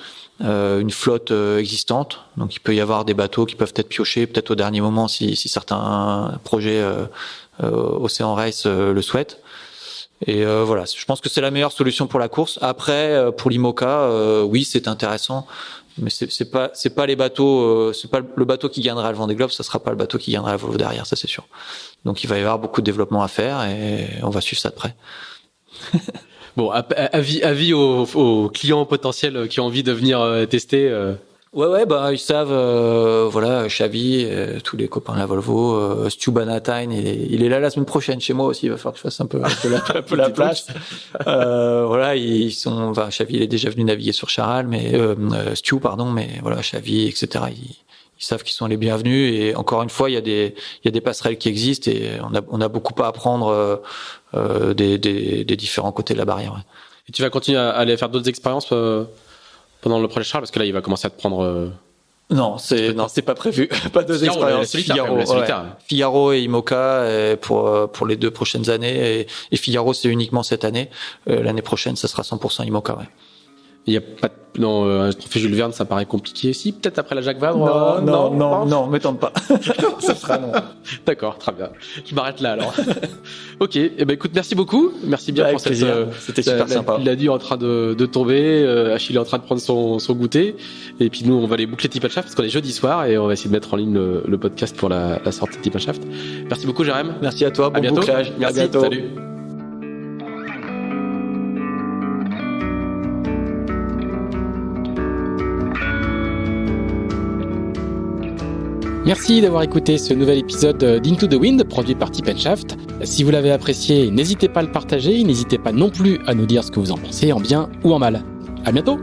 une flotte existante. Donc il peut y avoir des bateaux qui peuvent être piochés peut-être au dernier moment si certains projets Océan Race le souhaitent. Et voilà, je pense que c'est la meilleure solution pour la course. Après, pour l'IMOCA, oui, c'est intéressant, mais c'est pas les bateaux, c'est pas le bateau qui gagnera le Vendée Globe, ça sera pas le bateau qui gagnera le Volvo derrière, ça c'est sûr. Donc il va y avoir beaucoup de développement à faire et on va suivre ça de près. Bon, avis aux clients potentiels qui ont envie de venir tester. Ouais, bah ils savent, voilà, Xavi, tous les copains de la Volvo, Stu Bannatyne, il est là la semaine prochaine chez moi aussi, il va falloir que je fasse un peu la place. Voilà, Xavi, il est déjà venu naviguer sur Charal, mais Stu, mais voilà, Xavi, etc. Ils savent qu'ils sont les bienvenus, et encore une fois, il y a des passerelles qui existent, et on a beaucoup à apprendre des différents côtés de la barrière. Ouais. Et tu vas continuer à aller faire d'autres expériences pendant le projet Charal, parce que là il va commencer à te prendre Non, c'est pas prévu. Pas deux expériences. Figaro et IMOCA pour les 2 prochaines années, et Figaro c'est uniquement cette année. L'année prochaine ça sera 100% IMOCA. Ouais. Il y a pas un trophée Jules Verne, ça paraît compliqué. Si, peut-être après la Jacques Vabre. Non, me tente pas. Ça sera non. D'accord, très bien. Je m'arrête là alors. Ok, écoute, merci beaucoup. Merci bien pour c'était super sympa. Il a dit en train de tomber, Achille est en train de prendre son goûter, et puis nous on va aller boucler Tip & Shaft parce qu'on est jeudi soir et on va essayer de mettre en ligne le podcast pour la sortie de Tip & Shaft. Merci beaucoup Jérém. Merci à toi, bon bouclage. Merci, à bientôt. Salut. Merci d'avoir écouté ce nouvel épisode d'Into the Wind produit par Tip & Shaft. Si vous l'avez apprécié, n'hésitez pas à le partager, n'hésitez pas non plus à nous dire ce que vous en pensez, en bien ou en mal. À bientôt!